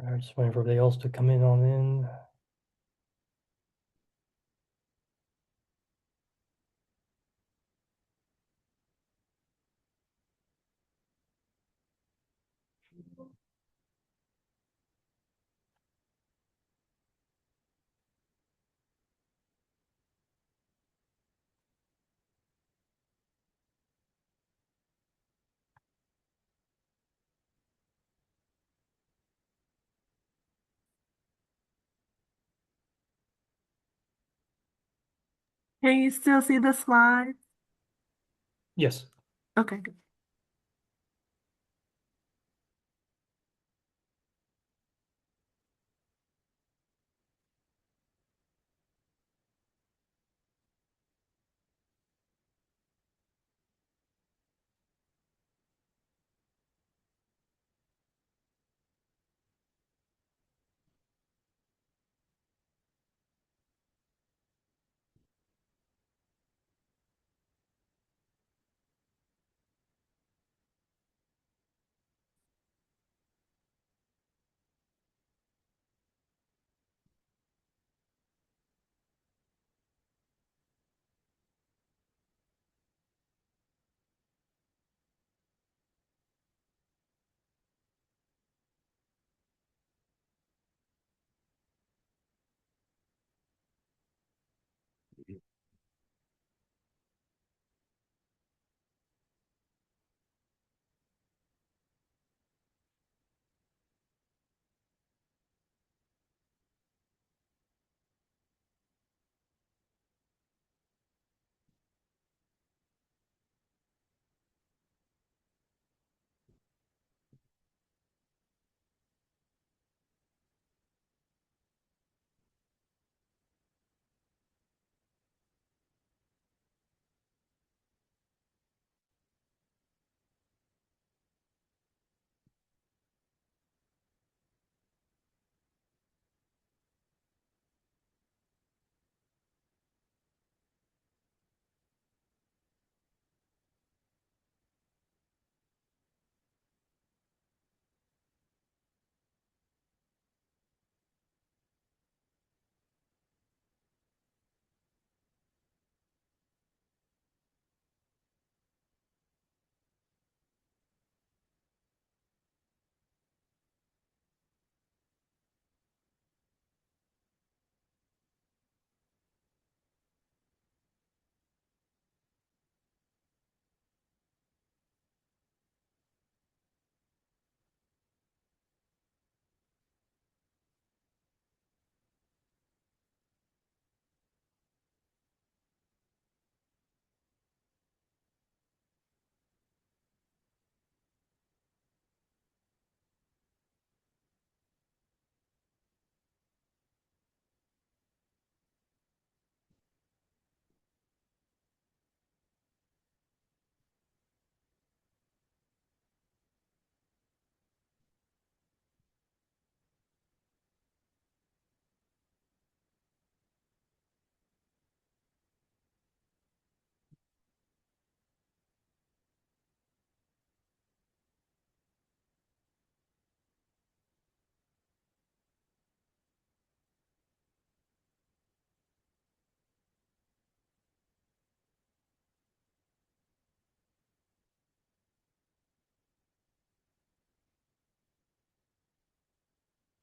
All right, just waiting for everybody else to come in on in. Can you still see the slides? Yes. Okay, good.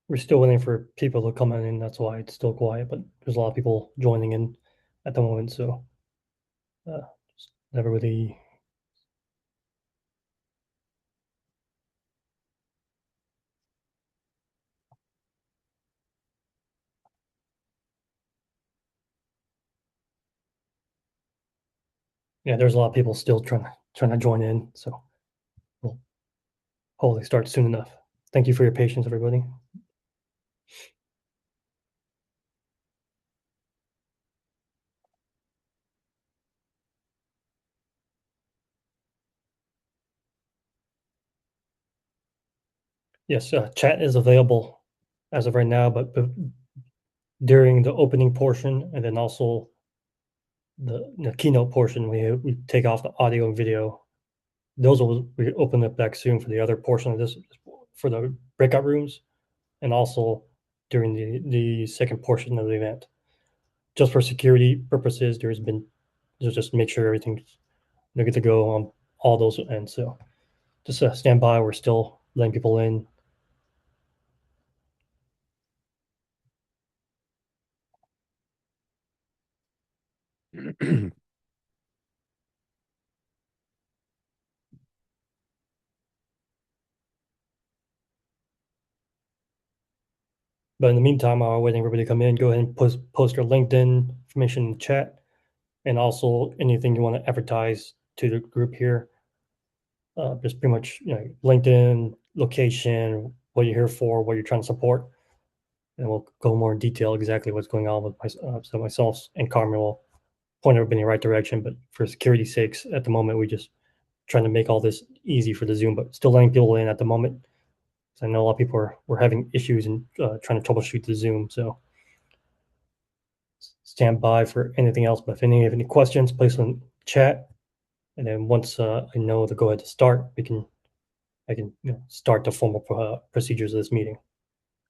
We're still waiting for people to come in, that's why it's still quiet, but there's a lot of people joining in at the moment, so, just everybody. Yeah, there's a lot of people still trying to join in, so we'll hopefully start soon enough. Thank you for your patience, everybody. Yes, chat is available as of right now, but during the opening portion and then also the keynote portion, we take off the audio and video. Those will be open up back soon for the other portion of this for the breakout rooms, and also during the second portion of the event. Just for security purposes, just make sure everything's good to go on all those ends. So just stand by. We're still letting people in. But in the meantime, while we're waiting everybody to come in, go ahead and post your LinkedIn information in the chat, and also anything you want to advertise to the group here. Just pretty much, LinkedIn, location, what you're here for, what you're trying to support, and we'll go more in detail exactly what's going on with so myself and Carmen will point everybody in the right direction. But for security sakes, at the moment, we just trying to make all this easy for the Zoom, but still letting people in at the moment. So I know a lot of people were having issues and trying to troubleshoot the Zoom. So stand by for anything else. But if any have any questions, place them in chat. And then once I know the go ahead to start, I can start the formal procedures of this meeting.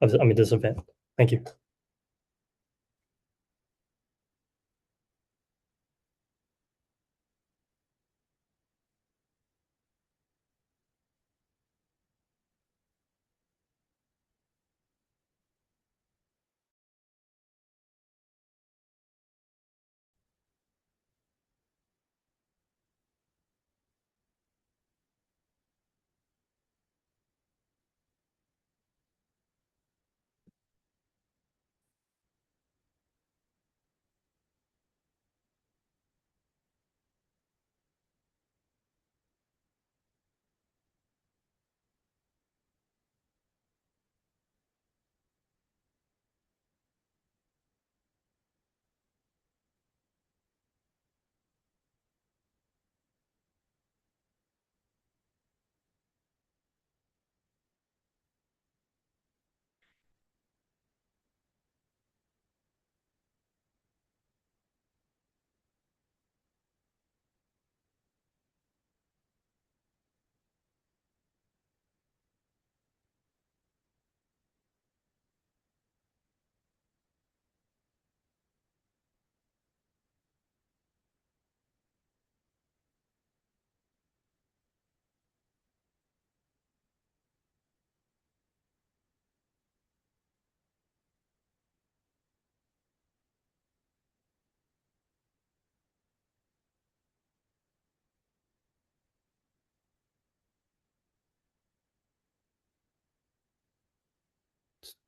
This event. Thank you.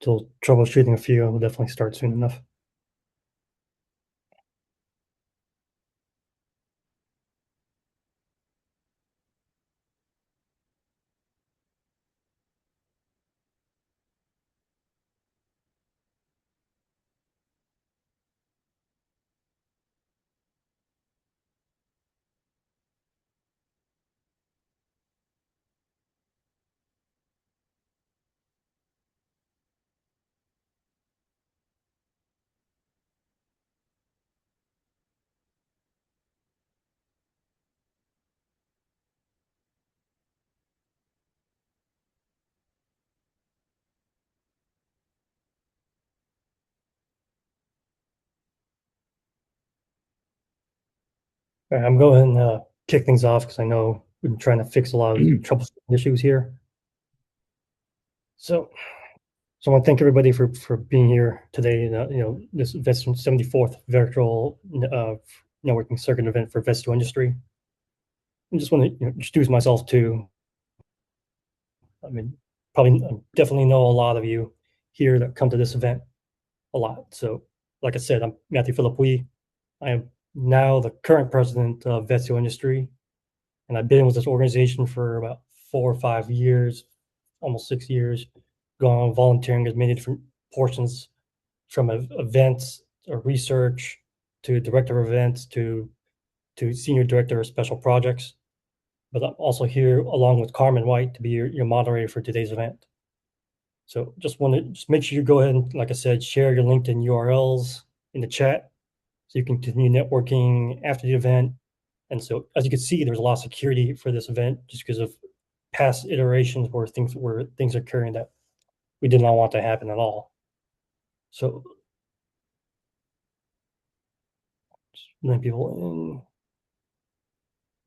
Still troubleshooting a few. We'll definitely start soon enough. All right, I'm going to kick things off because I know we've been trying to fix a lot of troubleshooting issues here. So I want to thank everybody for being here today. This VETS 74th virtual networking circuit event for VETS2INDUSTRY. I just want to introduce myself too. I mean, definitely know a lot of you here that come to this event a lot. So, like I said, I'm Matthew Philip Wee. I am now the current president of VETS2INDUSTRY, and I've been with this organization for about 4 or 5 years, almost 6 years, going on volunteering as many different portions from events or research to director of events to senior director of special projects. But I'm also here along with Carmen White to be your moderator for today's event. So just want to make sure you go ahead and, like I said, share your LinkedIn URLs in the chat so you can continue networking after the event. And so as you can see, there's a lot of security for this event just because of past iterations where things are carrying that we did not want to happen at all. So just letting people in.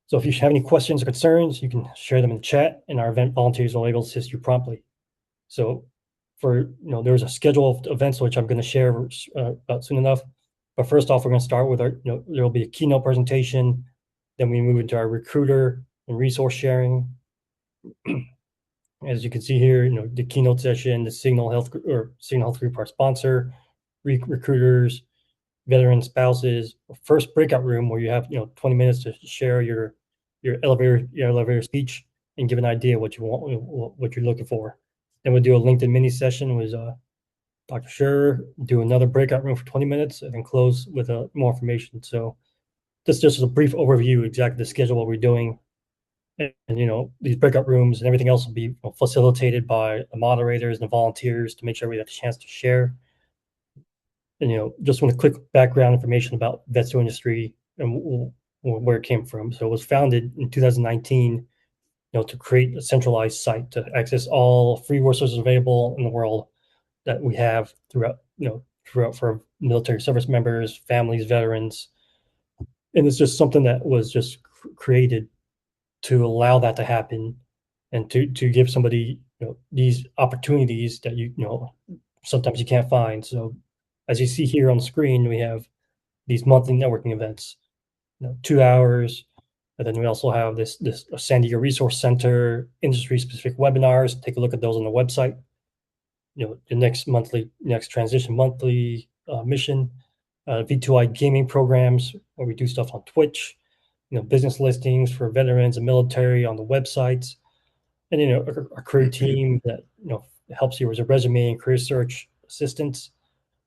So if you have any questions or concerns, you can share them in the chat, and our event volunteers will be able to assist you promptly. So there's a schedule of events which I'm going to share about soon enough. But first off, we're going to start with there will be a keynote presentation. Then we move into our recruiter and resource sharing. As you can see here, the keynote session, the Signal Health Group, our sponsor, recruiters, veteran spouses, first breakout room where you have 20 minutes to share your elevator speech and give an idea what you want, what you're looking for. Then we'll do a LinkedIn mini session with Dr. Scherer, do another breakout room for 20 minutes, and then close with more information. So this is just a brief overview, exactly the schedule, what we're doing. And these breakout rooms and everything else will be facilitated by the moderators and the volunteers to make sure we have a chance to share. And just want a quick background information about VETS2INDUSTRY and where it came from. So it was founded in 2019, to create a centralized site to access all free resources available in the world that we have throughout for military service members, families, veterans. And it's just something that was just created to allow that to happen and to give somebody these opportunities that sometimes you can't find. So as you see here on the screen, we have these monthly networking events, 2 hours. And then we also have this San Diego Resource Center, industry-specific webinars. Take a look at those on the website. The next transition monthly mission, V2I gaming programs where we do stuff on Twitch, business listings for veterans and military on the websites, and a career team that helps you with a resume and career search assistance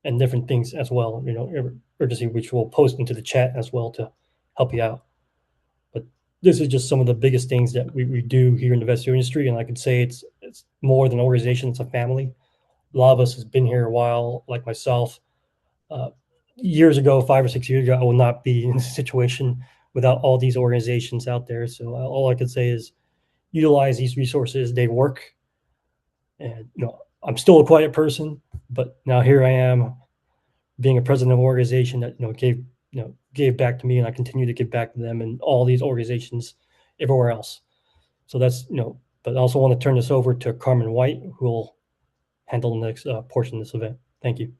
and different things as well. Urgency, which we'll post into the chat as well to help you out. But this is just some of the biggest things that we do here in the VETS industry, and I could say it's more than an organization; it's a family. A lot of us has been here a while, like myself. Years ago, 5 or 6 years ago, I will not be in this situation without all these organizations out there. So all I can say is utilize these resources. They work. And, I'm still a quiet person, but now here I am being a president of an organization that, gave back to me, and I continue to give back to them and all these organizations everywhere else. So that's, but I also want to turn this over to Carmen White, who will handle the next portion of this event. Thank you.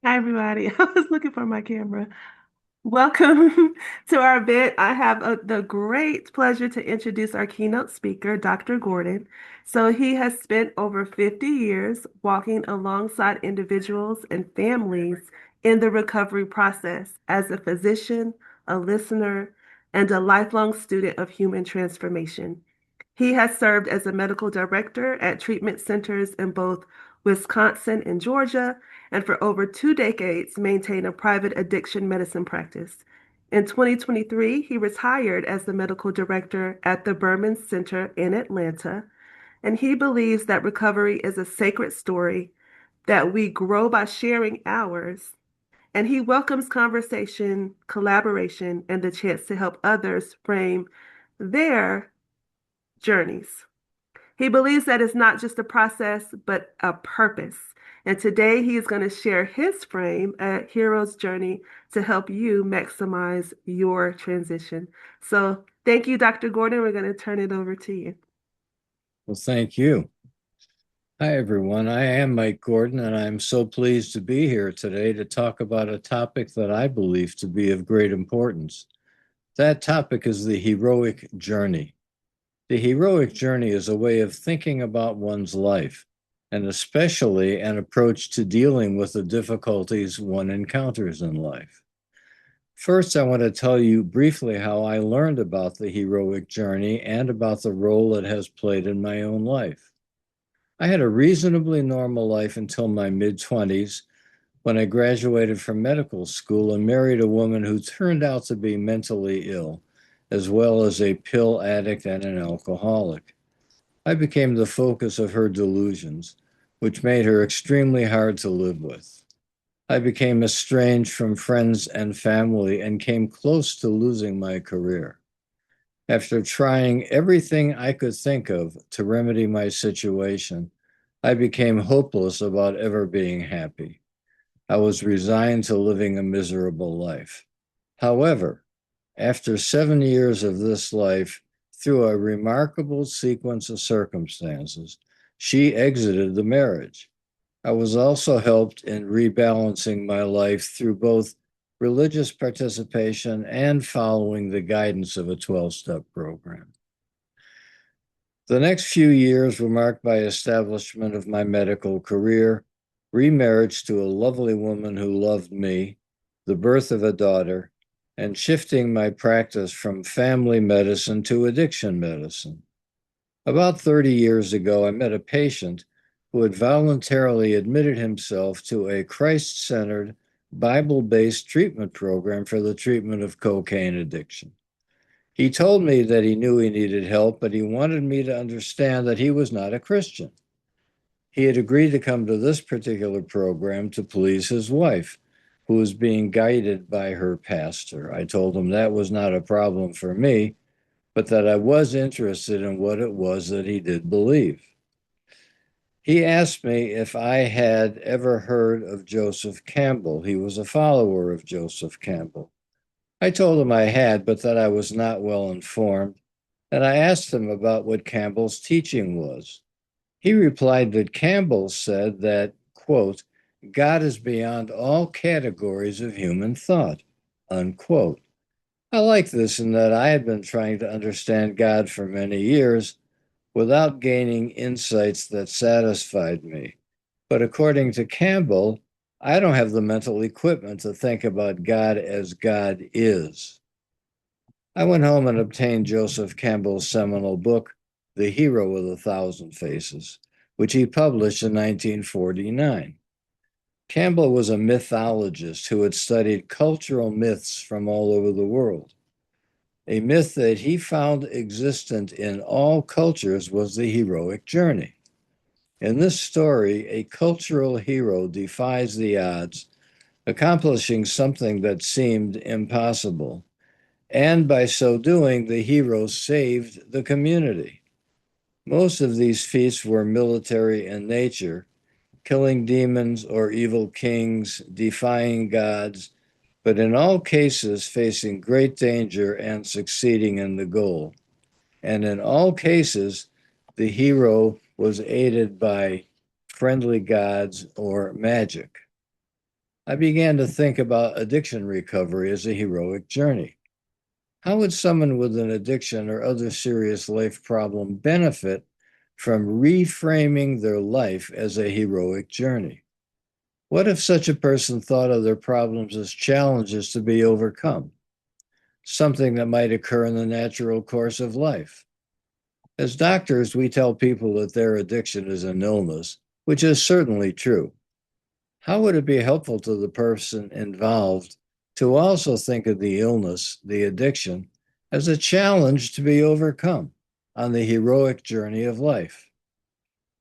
Hi, everybody. I was looking for my camera. Welcome to our event. I have the great pleasure to introduce our keynote speaker, Dr. Gordon. So he has spent over 50 years walking alongside individuals and families in the recovery process as a physician, a listener, and a lifelong student of human transformation. He has served as a medical director at treatment centers in both Wisconsin and Georgia, and for over 2 decades maintained a private addiction medicine practice. In 2023, he retired as the medical director at the Berman Center in Atlanta, and he believes that recovery is a sacred story, that we grow by sharing ours, and he welcomes conversation, collaboration, and the chance to help others frame their journeys. He believes that it's not just a process, but a purpose. And today he is going to share his frame, a hero's journey, to help you maximize your transition. So thank you, Dr. Gordon. We're going to turn it over to you. Well, thank you. Hi, everyone. I am Mike Gordon, and I'm so pleased to be here today to talk about a topic that I believe to be of great importance. That topic is the heroic journey. The heroic journey is a way of thinking about one's life, and especially an approach to dealing with the difficulties one encounters in life. First, I want to tell you briefly how I learned about the heroic journey and about the role it has played in my own life. I had a reasonably normal life until my mid-20s when I graduated from medical school and married a woman who turned out to be mentally ill, as well as a pill addict and an alcoholic. I became the focus of her delusions, which made her extremely hard to live with. I became estranged from friends and family and came close to losing my career. After trying everything I could think of to remedy my situation, I became hopeless about ever being happy. I was resigned to living a miserable life. However, after 7 years of this life, through a remarkable sequence of circumstances, she exited the marriage. I was also helped in rebalancing my life through both religious participation and following the guidance of a 12-step program. The next few years were marked by establishment of my medical career, remarriage to a lovely woman who loved me, the birth of a daughter, and shifting my practice from family medicine to addiction medicine. About 30 years ago, I met a patient who had voluntarily admitted himself to a Christ-centered, Bible-based treatment program for the treatment of cocaine addiction. He told me that he knew he needed help, but he wanted me to understand that he was not a Christian. He had agreed to come to this particular program to please his wife, who was being guided by her pastor. I told him that was not a problem for me, but that I was interested in what it was that he did believe. He asked me if I had ever heard of Joseph Campbell. He was a follower of Joseph Campbell. I told him I had, but that I was not well informed, and I asked him about what Campbell's teaching was. He replied that Campbell said that, quote, God is beyond all categories of human thought, unquote. I like this in that I had been trying to understand God for many years without gaining insights that satisfied me. But according to Campbell, I don't have the mental equipment to think about God as God is. I went home and obtained Joseph Campbell's seminal book, The Hero of a Thousand Faces, which he published in 1949. Campbell was a mythologist who had studied cultural myths from all over the world. A myth that he found existent in all cultures was the heroic journey. In this story, a cultural hero defies the odds, accomplishing something that seemed impossible. And by so doing, the hero saved the community. Most of these feats were military in nature, killing demons or evil kings, defying gods, but in all cases facing great danger and succeeding in the goal. And in all cases, the hero was aided by friendly gods or magic. I began to think about addiction recovery as a heroic journey. How would someone with an addiction or other serious life problem benefit from reframing their life as a heroic journey? What if such a person thought of their problems as challenges to be overcome, something that might occur in the natural course of life? As doctors, we tell people that their addiction is an illness, which is certainly true. How would it be helpful to the person involved to also think of the illness, the addiction, as a challenge to be overcome on the heroic journey of life?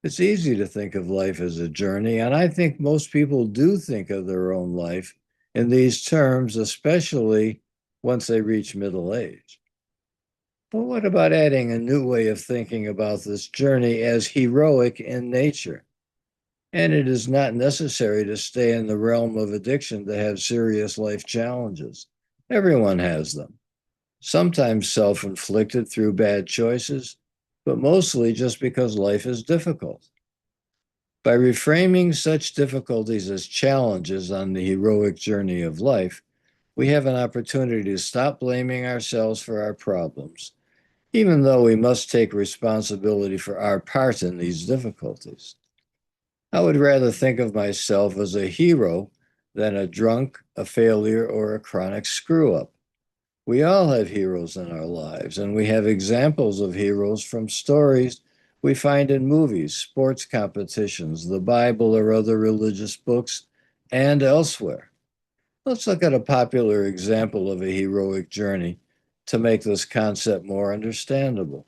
It's easy to think of life as a journey, and I think most people do think of their own life in these terms, especially once they reach middle age. But what about adding a new way of thinking about this journey as heroic in nature? And it is not necessary to stay in the realm of addiction to have serious life challenges. Everyone has them, sometimes self-inflicted through bad choices, but mostly just because life is difficult. By reframing such difficulties as challenges on the heroic journey of life, we have an opportunity to stop blaming ourselves for our problems, even though we must take responsibility for our part in these difficulties. I would rather think of myself as a hero than a drunk, a failure, or a chronic screw-up. We all have heroes in our lives, and we have examples of heroes from stories we find in movies, sports competitions, the Bible, or other religious books, and elsewhere. Let's look at a popular example of a heroic journey to make this concept more understandable.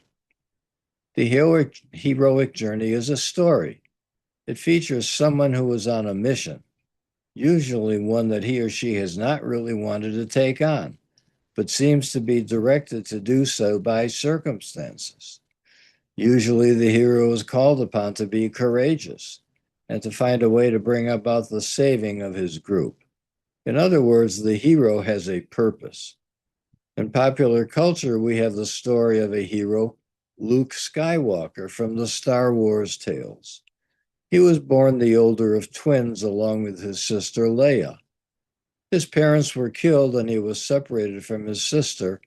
The heroic journey is a story. It features someone who is on a mission, usually one that he or she has not really wanted to take on, but seems to be directed to do so by circumstances. Usually, the hero is called upon to be courageous and to find a way to bring about the saving of his group. In other words, the hero has a purpose. In popular culture, we have the story of a hero, Luke Skywalker, from the Star Wars tales. He was born the older of twins along with his sister Leia. His parents were killed and he was separated from his sister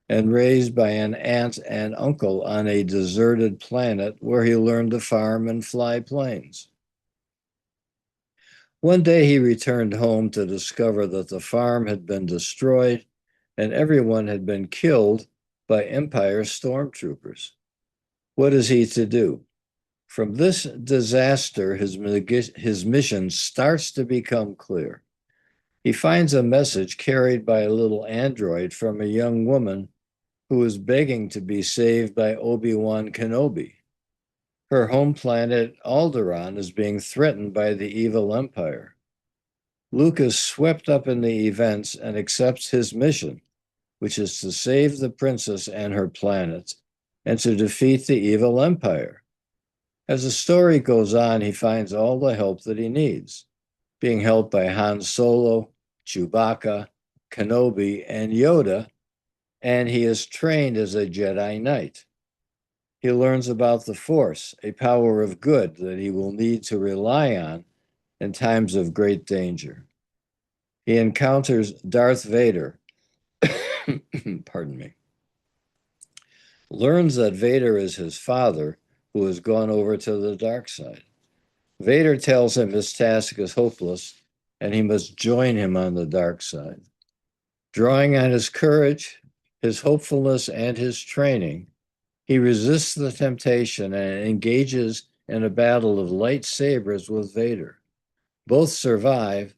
and raised by an aunt and uncle on a deserted planet where he learned to farm and fly planes. One day he returned home to discover that the farm had been destroyed and everyone had been killed by Empire stormtroopers. What is he to do? From this disaster, his mission starts to become clear. He finds a message carried by a little android from a young woman who is begging to be saved by Obi-Wan Kenobi. Her home planet, Alderaan, is being threatened by the evil Empire. Luke is swept up in the events and accepts his mission, which is to save the princess and her planet and to defeat the evil Empire. As the story goes on, he finds all the help that he needs, being helped by Han Solo, Chewbacca, Kenobi, and Yoda, and he is trained as a Jedi Knight. He learns about the Force, a power of good that he will need to rely on in times of great danger. He encounters Darth Vader, pardon me, learns that Vader is his father, who has gone over to the dark side. Vader tells him his task is hopeless and he must join him on the dark side. Drawing on his courage, his hopefulness, and his training, he resists the temptation and engages in a battle of lightsabers with Vader. Both survive,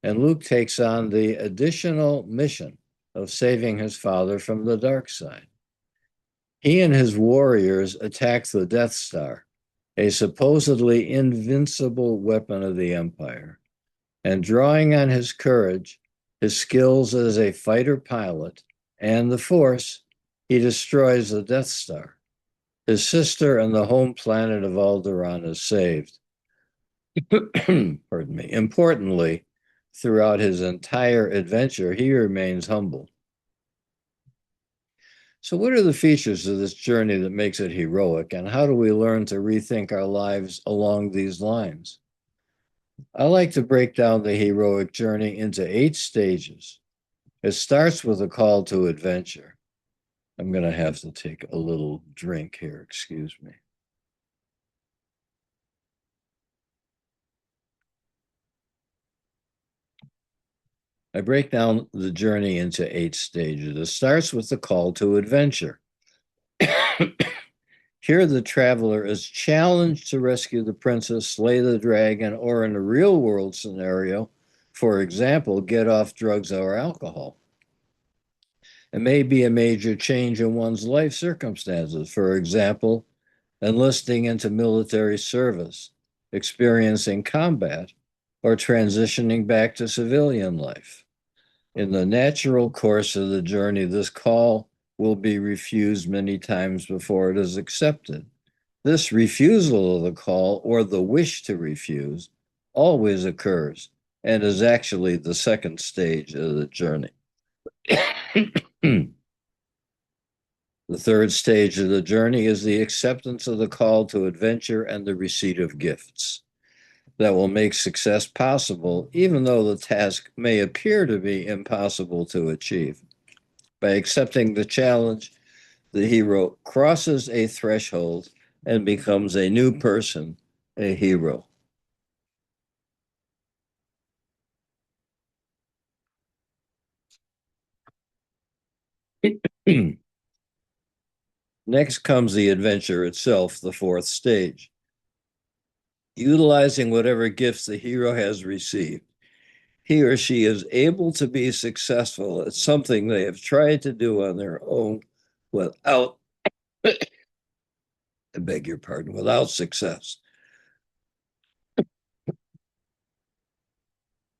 and Luke takes on the additional mission of saving his father from the dark side. He and his warriors attack the Death Star, a supposedly invincible weapon of the Empire. And drawing on his courage, his skills as a fighter pilot, and the Force, he destroys the Death Star. His sister and the home planet of Alderaan is saved. Pardon me. Importantly, throughout his entire adventure, he remains humble. So what are the features of this journey that makes it heroic, and how do we learn to rethink our lives along these lines? I like to break down the heroic journey into 8 stages. It starts with a call to adventure. I'm going to have to take a little drink here, excuse me. I break down the journey into 8 stages. It starts with the call to adventure. Here, the traveler is challenged to rescue the princess, slay the dragon, or in a real world scenario, for example, get off drugs or alcohol. It may be a major change in one's life circumstances, for example, enlisting into military service, experiencing combat, or transitioning back to civilian life. In the natural course of the journey, this call will be refused many times before it is accepted. This refusal of the call, or the wish to refuse, always occurs and is actually the second stage of the journey. The third stage of the journey is the acceptance of the call to adventure and the receipt of gifts that will make success possible, even though the task may appear to be impossible to achieve. By accepting the challenge, the hero crosses a threshold and becomes a new person, a hero. Next comes the adventure itself, the fourth stage. Utilizing whatever gifts the hero has received, he or she is able to be successful at something they have tried to do on their own without I beg your pardon, without success.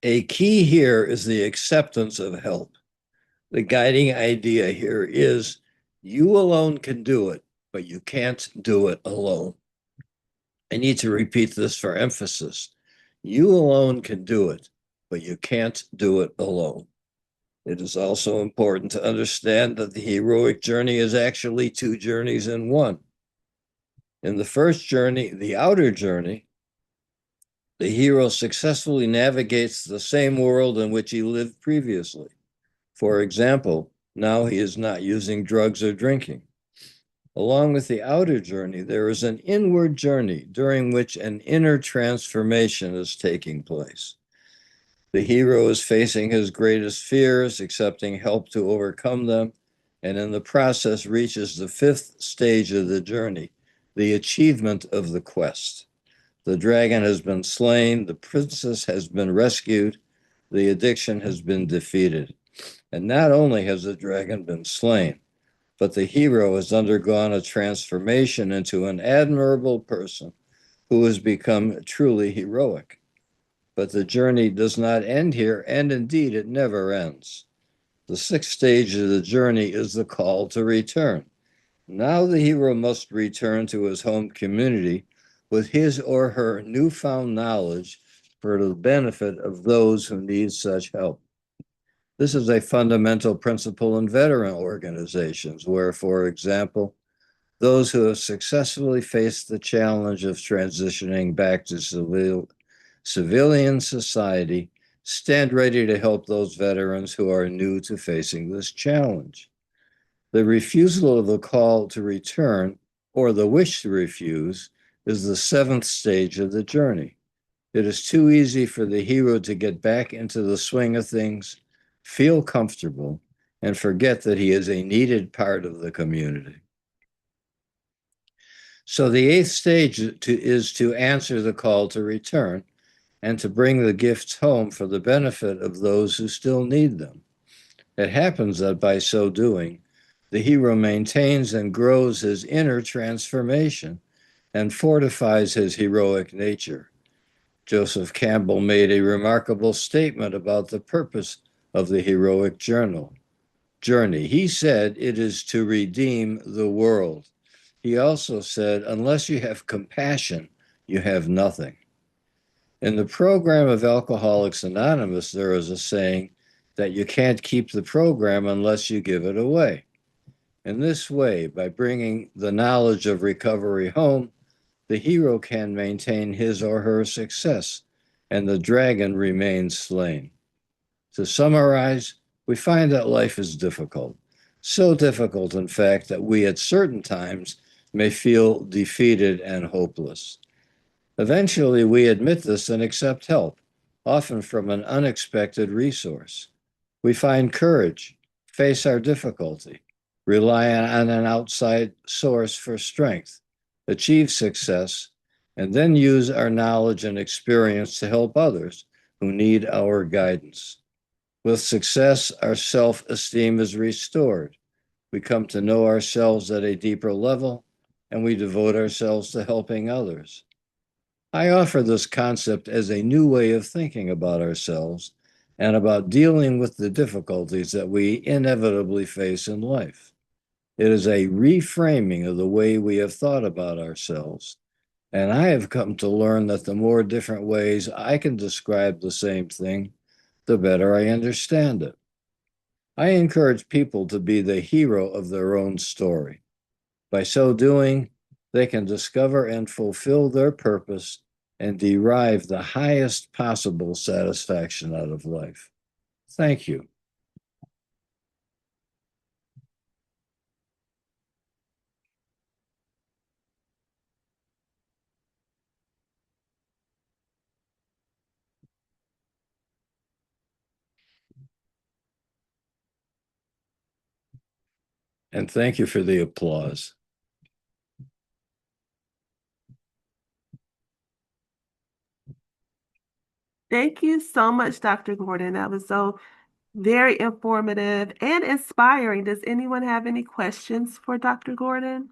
A key here is the acceptance of help. The guiding idea here is you alone can do it, but you can't do it alone. I need to repeat this for emphasis. You alone can do it, but you can't do it alone. It is also important to understand that the heroic journey is actually two journeys in one. In the first journey, the outer journey, the hero successfully navigates the same world in which he lived previously. For example, now he is not using drugs or drinking. Along with the outer journey, there is an inward journey during which an inner transformation is taking place. The hero is facing his greatest fears, accepting help to overcome them, and in the process reaches the fifth stage of the journey, the achievement of the quest. The dragon has been slain, the princess has been rescued, the addiction has been defeated. And not only has the dragon been slain, but the hero has undergone a transformation into an admirable person who has become truly heroic. But the journey does not end here, and indeed it never ends. The sixth stage of the journey is the call to return. Now the hero must return to his home community with his or her newfound knowledge for the benefit of those who need such help. This is a fundamental principle in veteran organizations where, for example, those who have successfully faced the challenge of transitioning back to civilian society stand ready to help those veterans who are new to facing this challenge. The refusal of the call to return, or the wish to refuse, is the seventh stage of the journey. It is too easy for the hero to get back into the swing of things, feel comfortable, and forget that he is a needed part of the community. So the eighth stage is to answer the call to return and to bring the gifts home for the benefit of those who still need them. It happens that by so doing, the hero maintains and grows his inner transformation and fortifies his heroic nature. Joseph Campbell made a remarkable statement about the purpose of the heroic journey. He said it is to redeem the world. He also said, unless you have compassion, you have nothing. In the program of Alcoholics Anonymous, there is a saying that you can't keep the program unless you give it away. In this way, by bringing the knowledge of recovery home, the hero can maintain his or her success, and the dragon remains slain. To summarize, we find that life is difficult. So difficult, in fact, that we at certain times may feel defeated and hopeless. Eventually, we admit this and accept help, often from an unexpected resource. We find courage, face our difficulty, rely on an outside source for strength, achieve success, and then use our knowledge and experience to help others who need our guidance. With success, our self-esteem is restored. We come to know ourselves at a deeper level, and we devote ourselves to helping others. I offer this concept as a new way of thinking about ourselves and about dealing with the difficulties that we inevitably face in life. It is a reframing of the way we have thought about ourselves. And I have come to learn that the more different ways I can describe the same thing, the better I understand it. I encourage people to be the hero of their own story. By so doing, they can discover and fulfill their purpose and derive the highest possible satisfaction out of life. Thank you. And thank you for the applause. Thank you so much, Dr. Gordon. That was so very informative and inspiring. Does anyone have any questions for Dr. Gordon?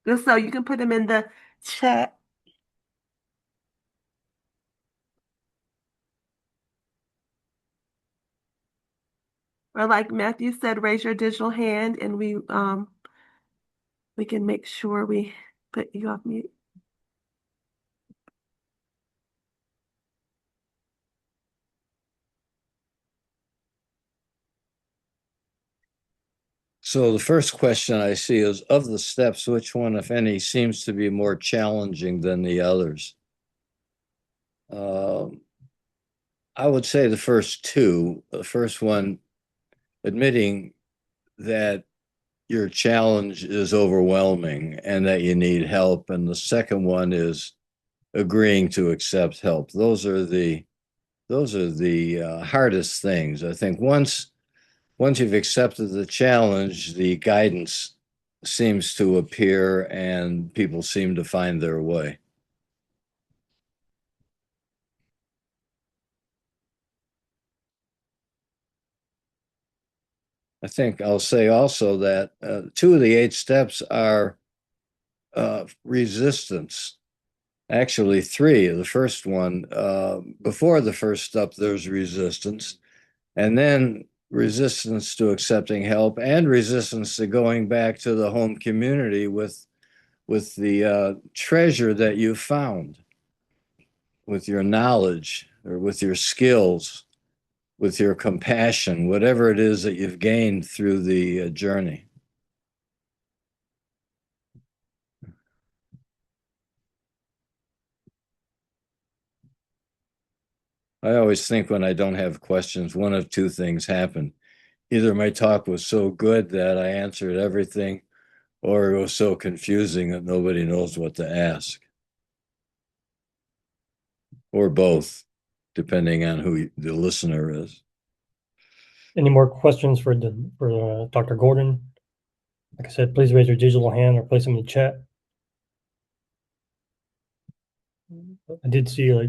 So you can put them in the chat. Or like Matthew said, raise your digital hand and we can make sure we put you off mute. So the first question I see is, of the steps, which one, if any, seems to be more challenging than the others? Um, I would say the first two. The first one, admitting that your challenge is overwhelming and that you need help. And the second one is agreeing to accept help. Those are the hardest things. I think once you've accepted the challenge, the guidance seems to appear and people seem to find their way. I think I'll say also that two of the 8 steps are resistance. Actually, three. The first one, before the first step, there's resistance, and then resistance to accepting help and resistance to going back to the home community with the treasure that you found, with your knowledge or with your skills, with your compassion, whatever it is that you've gained through the journey. I always think when I don't have questions, one of two things happen. Either my talk was so good that I answered everything, or it was so confusing that nobody knows what to ask, or both, depending on who the listener is. Any more questions for Dr. Gordon? Like I said, please raise your digital hand or place them in the chat. I did see like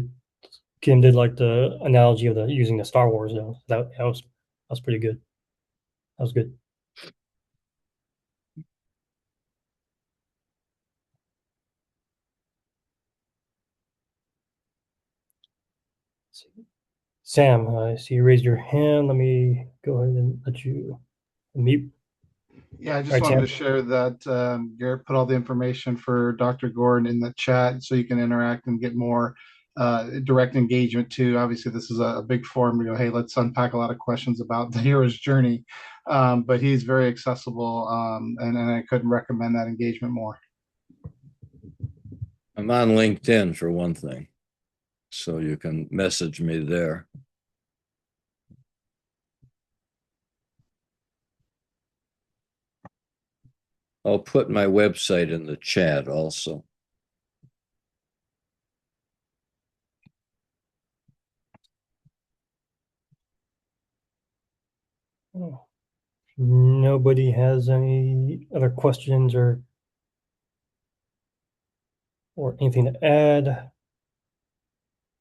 Kim did like the analogy of the using the Star Wars though. That was pretty good. That was good. Sam, I see you raised your hand. Let me go ahead and let you mute. Yeah, I All just right, wanted to Sam. share that Garrett put all the information for Dr. Gordon in the chat so you can interact and get more direct engagement too. Obviously, this is a big forum. You know, hey, let's unpack a lot of questions about the hero's journey. But he's very accessible, and I couldn't recommend that engagement more. I'm on LinkedIn for one thing, so you can message me there. I'll put my website in the chat also. Oh, nobody has any other questions or anything to add.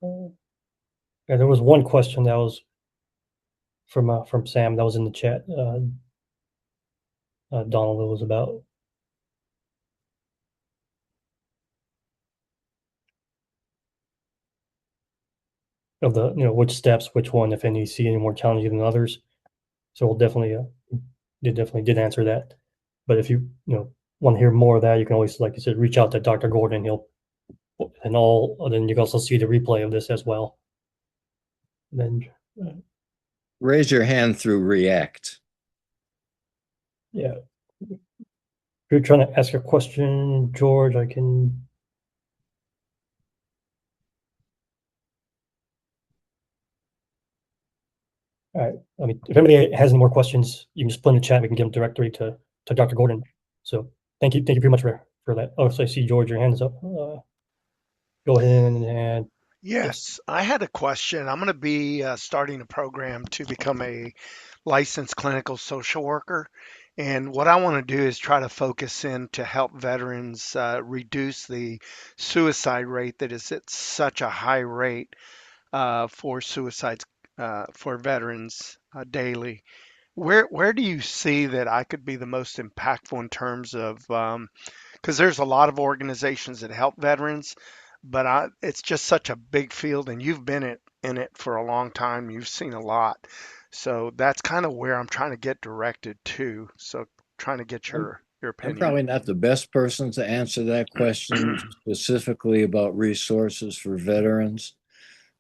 Yeah, there was one question that was from Sam that was in the chat. Donald, it was about of the which steps, which one, if any, see any more challenging than others. So we'll definitely definitely did answer that. But if you want to hear more of that, you can always, like you said, reach out to Dr. Gordon. Then you can also see the replay of this as well. Then Raise your hand through React. yeah, if you're trying to ask a question, George, I can. All right. I mean, if anybody has any more questions, you can just put in the chat. We can get them directly to Dr. Gordon. So thank you very much for that. Oh, so I see George, your hand is up. Go ahead and Yes, I had a question. I'm going to be starting a program to become a licensed clinical social worker. And what I want to do is try to focus in to help veterans reduce the suicide rate that is at such a high rate for suicides for veterans daily. Where do you see that I could be the most impactful in terms of because there's a lot of organizations that help veterans, but it's just such a big field, and you've been in it for a long time. You've seen a lot, so that's kind of where I'm trying to get directed to. So trying to get I'm, your I'm opinion. probably not the best person to answer that question specifically about resources for veterans,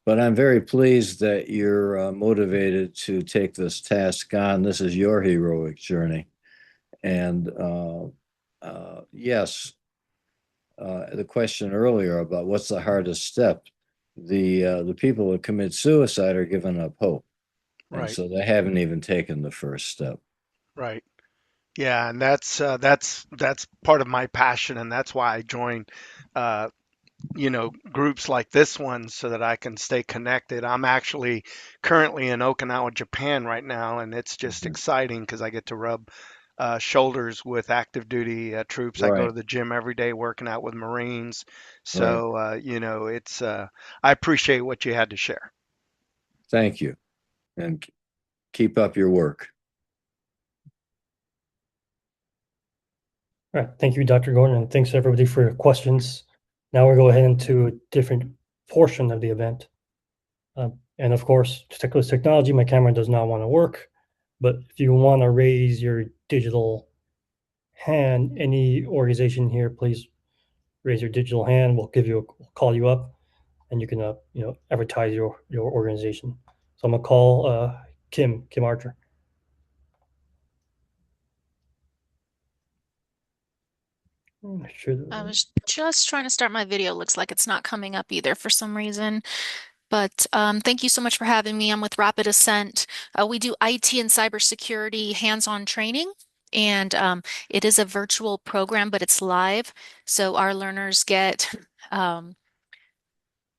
but I'm very pleased that you're motivated to take this task on. This is your heroic journey. And yes, the question earlier about what's the hardest step, the people that commit suicide are giving up hope, and Right, so they haven't even taken the first step. right. Yeah, and that's part of my passion, and that's why I joined uh, groups like this one so that I can stay connected. I'm actually currently in Okinawa, Japan right now, and it's just Mhm. exciting because I get to rub shoulders with active duty troops. I go to Right, the gym every day working out with Marines. right. So, it's, I appreciate what you had to share. Thank you, and keep up your work. All right, thank you, Dr. Gordon, and thanks everybody for your questions. Now we'll go ahead into a different portion of the event. And of course, technology, my camera does not want to work, but if you want to raise your digital hand, any organization here, please raise your digital hand. We'll call you up, and you can advertise your organization. So I'm gonna call Kim Archer. Make sure I that, was just trying to start my video. Looks like it's not coming up either for some reason. But thank you so much for having me. I'm with Rapid Ascent. We do IT and cybersecurity hands-on training, and it is a virtual program, but it's live. So our learners get um,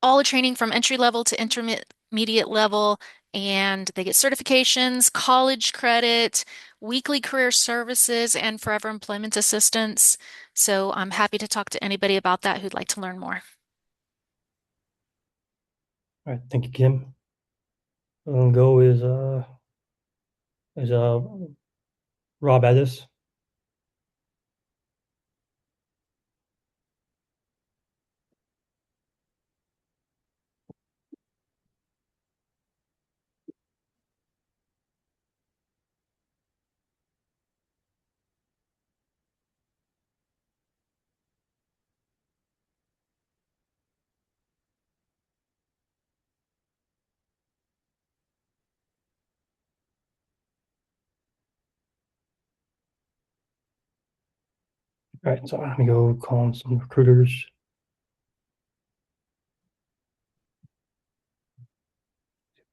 all the training from entry level to intermediate level, and they get certifications, college credit, weekly career services, and forever employment assistance. So I'm happy to talk to anybody about that who'd like to learn more. all right, thank you, Kim. Go is Rob Addis. All right, so let me go call on some recruiters.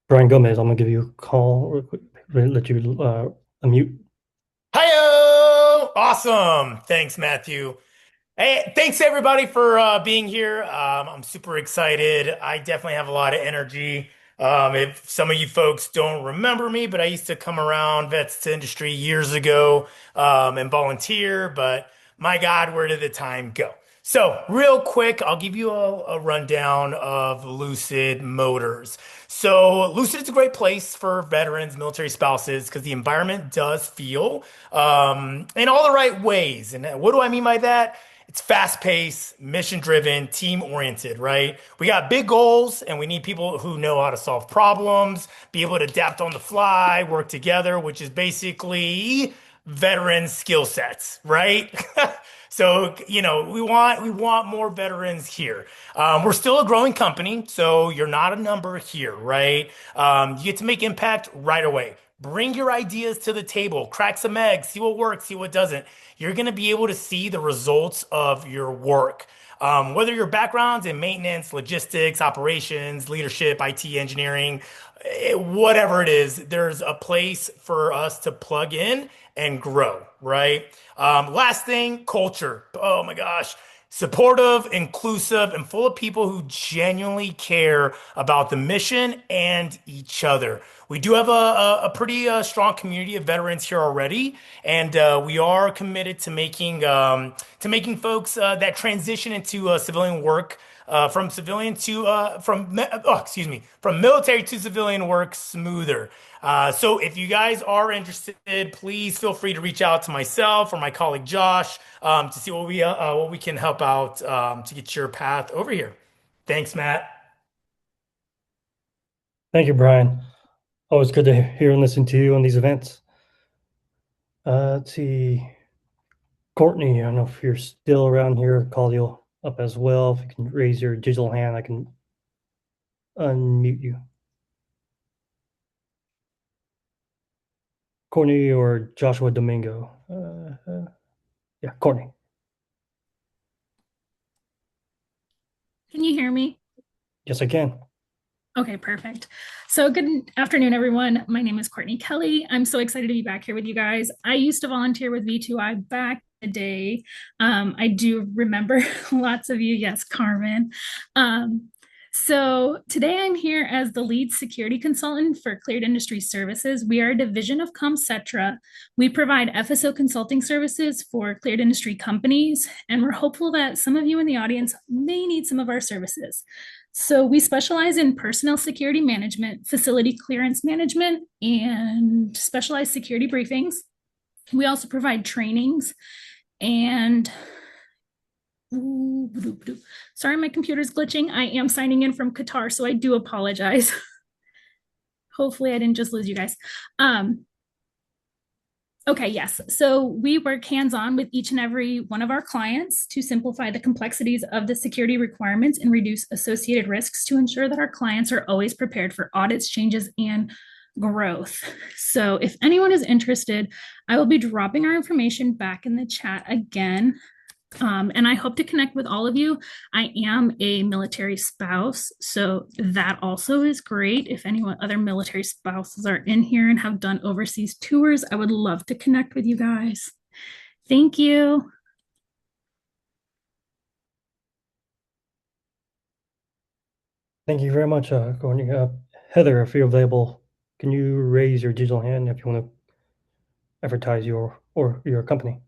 Brian Gomez, I'm gonna give you a call real quick. Let you unmute. Hiyo! Awesome. Thanks, Matthew. Hey, thanks everybody for being here. I'm super excited. I definitely have a lot of energy. If some of you folks don't remember me, but I used to come around Vets to Industry years ago and volunteer, but my God, where did the time go? So, real quick, I'll give you a rundown of Lucid Motors. So, Lucid is a great place for veterans, military spouses, because the environment does feel in all the right ways. And what do I mean by that? It's fast paced, mission driven, team oriented, right? We got big goals and we need people who know how to solve problems, be able to adapt on the fly, work together, which is basically veteran skill sets, right? So, we want more veterans here. We're still a growing company, so you're not a number here, right? You get to make impact right away. Bring your ideas to the table, crack some eggs, see what works, see what doesn't. You're going to be able to see the results of your work. Whether your background's in maintenance, logistics, operations, leadership, IT, engineering, whatever it is, there's a place for us to plug in and grow, right? Last thing, culture. Oh my gosh. Supportive, inclusive, and full of people who genuinely care about the mission and each other. We do have a pretty strong community of veterans here already, and we are committed to making folks that transition into civilian work from civilian to from military to civilian work smoother. So if you guys are interested, please feel free to reach out to myself or my colleague Josh to see what we can help out to get your path over here. Thanks, Matt. Thank you, Brian. Always good to hear and listen to you on these events. Let's see. Courtney, I don't know if you're still around here. Call you up as well. If you can raise your digital hand, I can unmute you. Courtney or Joshua Domingo. Yeah, Courtney. Can you hear me? Yes, I can. Okay, perfect. So good afternoon, everyone. My name is Courtney Kelly. I'm so excited to be back here with you guys. I used to volunteer with V2I back in the day. I do remember lots of you. Yes, Carmen. So today I'm here as the lead security consultant for Cleared Industry Services. We are a division of ComCetra. We provide FSO consulting services for cleared industry companies, and we're hopeful that some of you in the audience may need some of our services. So we specialize in personnel security management, facility clearance management, and specialized security briefings. We also provide trainings and sorry, my computer's glitching. I am signing in from Qatar, so I do apologize. Hopefully I didn't just lose you guys. Okay, yes. So we work hands-on with each and every one of our clients to simplify the complexities of the security requirements and reduce associated risks to ensure that our clients are always prepared for audits, changes, and growth. So if anyone is interested, I will be dropping our information back in the chat again. And I hope to connect with all of you. I am a military spouse, so that also is great. If anyone other military spouses are in here and have done overseas tours, I would love to connect with you guys. Thank you. Thank you very much, Courtney. Heather, if you're available, can you raise your digital hand if you want to advertise your company?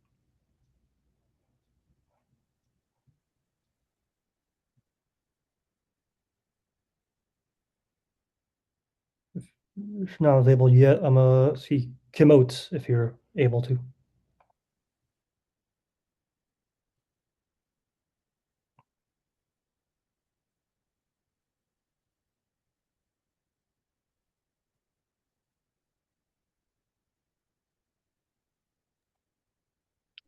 If not available yet, I'm gonna see Kim Oates if you're able to.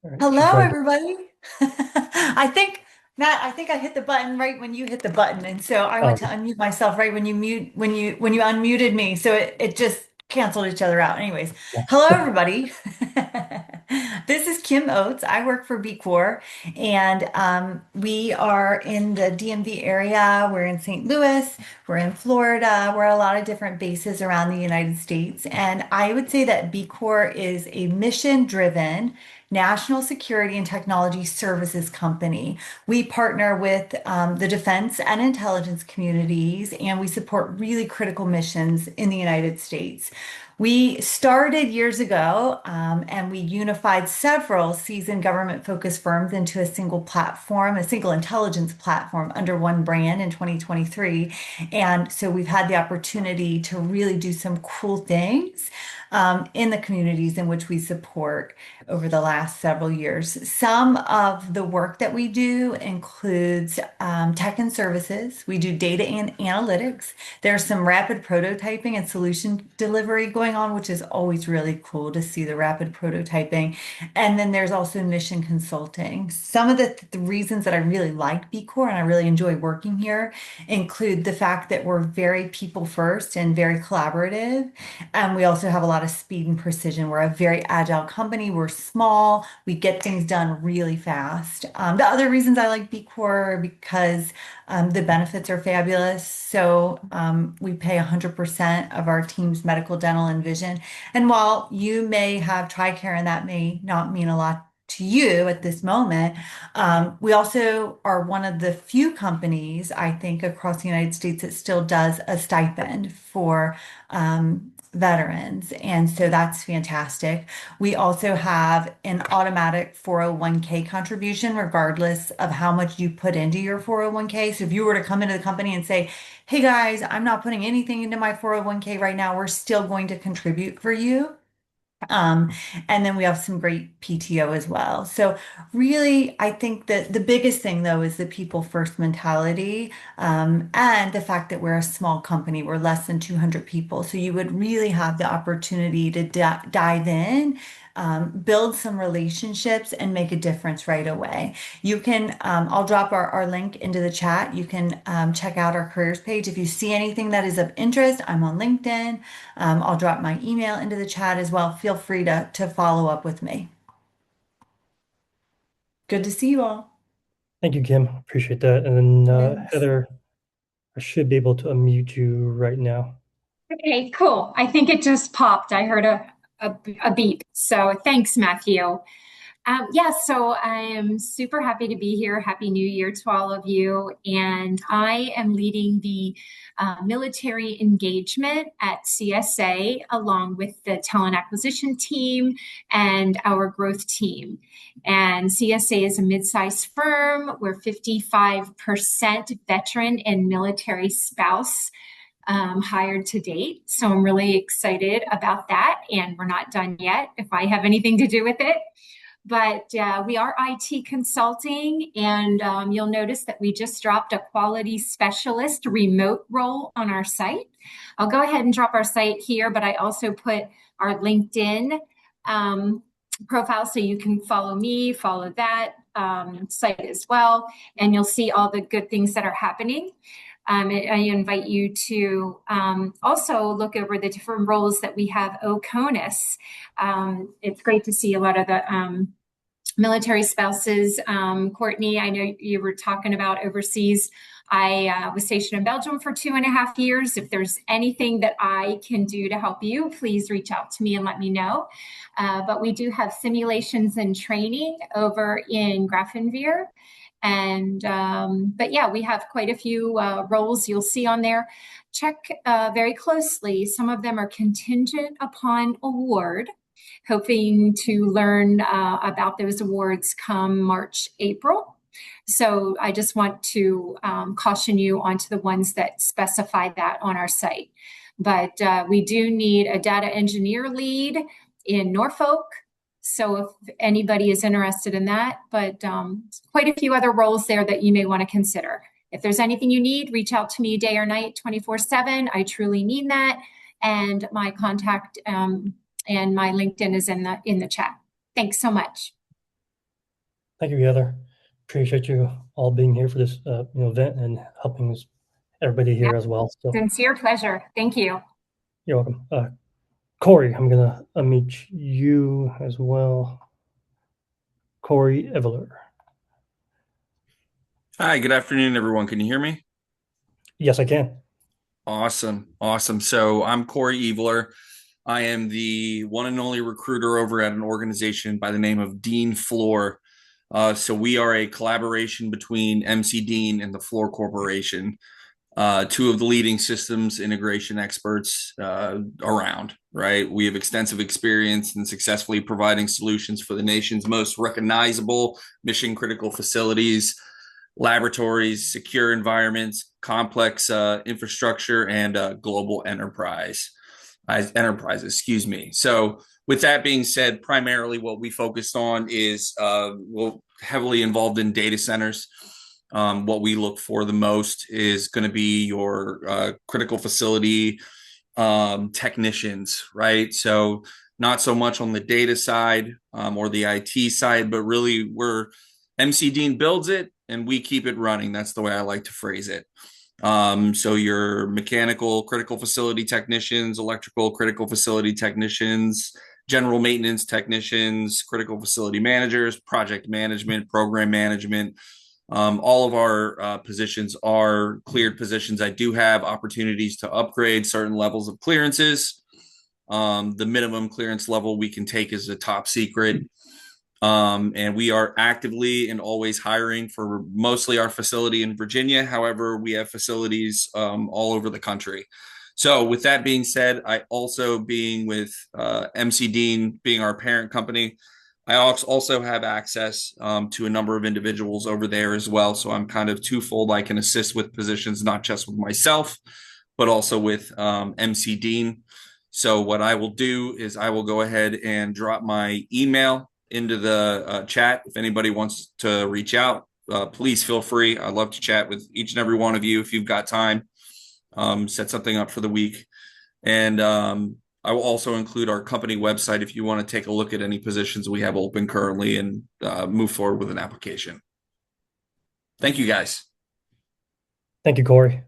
All right, she Hello, tried. everybody. I think, Matt, I think I hit the button right when you hit the button. And so I Oh, went to unmute myself right when you unmuted me. So it just canceled each other out. Anyways, yeah. hello, everybody. This is Kim Oates. I work for BCOR, and we are in the DMV area. We're in St. Louis. We're in Florida. We're at a lot of different bases around the United States. And I would say that BCOR is a mission-driven national security and technology services company. We partner with the defense and intelligence communities, and we support really critical missions in the United States. We started years ago, and we unified several seasoned government-focused firms into a single platform, a single intelligence platform under one brand in 2023. And so we've had the opportunity to really do some cool things in the communities in which we support over the last several years. Some of the work that we do includes tech and services. We do data and analytics. There's some rapid prototyping and solution delivery going on, which is always really cool to see the rapid prototyping. And then there's also mission consulting. Some of the reasons that I really like BCOR and I really enjoy working here include the fact that we're very people first and very collaborative. And we also have a lot of speed and precision. We're a very agile company. We're small. We get things done really fast. The other reasons I like BCOR are because the benefits are fabulous. So we pay 100% of our team's medical, dental, and vision. And while you may have TRICARE and that may not mean a lot to you at this moment, we also are one of the few companies, I think, across the United States that still does a stipend for veterans. And so that's fantastic. We also have an automatic 401k contribution, regardless of how much you put into your 401k. So if you were to come into the company and say, hey guys, I'm not putting anything into my 401k right now, we're still going to contribute for you. Um, and then we have some great PTO as well. So really, I think that the biggest thing though is the people first mentality, and the fact that we're a small company, we're less than 200 people. So you would really have the opportunity to dive in, build some relationships and make a difference right away. You can, I'll drop our link into the chat. You can check out our careers page. If you see anything that is of interest, I'm on LinkedIn. I'll drop my email into the chat as well. Feel free to follow up with me. Good to see you all. Thank you, Kim. Appreciate that. And then Thanks. Heather, I should be able to unmute you right now. Okay, cool. I think it just popped. I heard a beep. So thanks, Matthew. So I am super happy to be here. Happy New Year to all of you. And I am leading the military engagement at CSA along with the talent acquisition team and our growth team. And CSA is a mid-sized firm. We're 55% veteran and military spouse hired to date. So I'm really excited about that. And we're not done yet if I have anything to do with it. But we are IT consulting, and you'll notice that we just dropped a quality specialist remote role on our site. I'll go ahead and drop our site here, but I also put our LinkedIn profile so you can follow me, follow that site as well, and you'll see all the good things that are happening. I invite you to also look over the different roles that we have OCONUS. It's great to see a lot of the military spouses. Courtney, I know you were talking about overseas. I was stationed in Belgium for 2.5 years. If there's anything that I can do to help you, please reach out to me and let me know. But we do have simulations and training over in Grafenweer. And but yeah, we have quite a few roles you'll see on there. Check very closely. Some of them are contingent upon award, hoping to learn about those awards come March, April. So I just want to caution you onto the ones that specify that on our site. But we do need a data engineer lead in Norfolk. So if anybody is interested in that, but quite a few other roles there that you may want to consider. If there's anything you need, reach out to me day or night, 24/7. I truly mean that. And my contact and my LinkedIn is in the chat. Thanks so much. Thank you, Heather. Appreciate you all being here for this event and helping everybody here as well. So sincere pleasure. Thank you. You're welcome. Corey, I'm gonna unmute you as well. Corey Eveler. Hi, good afternoon, everyone. Can you hear me? Yes, I can. Awesome. So I'm Corey Eveler. I am the one and only recruiter over at an organization by the name of Dean Floor. So we are a collaboration between MC Dean and the Floor Corporation, two of the leading systems integration experts around, right? We have extensive experience in successfully providing solutions for the nation's most recognizable mission-critical facilities, laboratories, secure environments, complex infrastructure, and global enterprises. So with that being said, primarily what we focused on is we're heavily involved in data centers. What we look for the most is going to be your critical facility technicians, right? So not so much on the data side or the IT side, but really MC Dean builds it and we keep it running. That's the way I like to phrase it. So your mechanical critical facility technicians, electrical critical facility technicians, general maintenance technicians, critical facility managers, project management, program management. All of our positions are cleared positions. I do have opportunities to upgrade certain levels of clearances. The minimum clearance level we can take is a top secret. And we are actively and always hiring for mostly our facility in Virginia. However, we have facilities all over the country. So with that being said, I also being with MC Dean being our parent company, I also have access to a number of individuals over there as well. So I'm kind of twofold. I can assist with positions, not just with myself, but also with MC Dean. So what I will do is I will go ahead and drop my email into the chat. If anybody wants to reach out, please feel free. I'd love to chat with each and every one of you if you've got time. Set something up for the week. And I will also include our company website if you want to take a look at any positions we have open currently and move forward with an application. Thank you, guys. Thank you, Corey.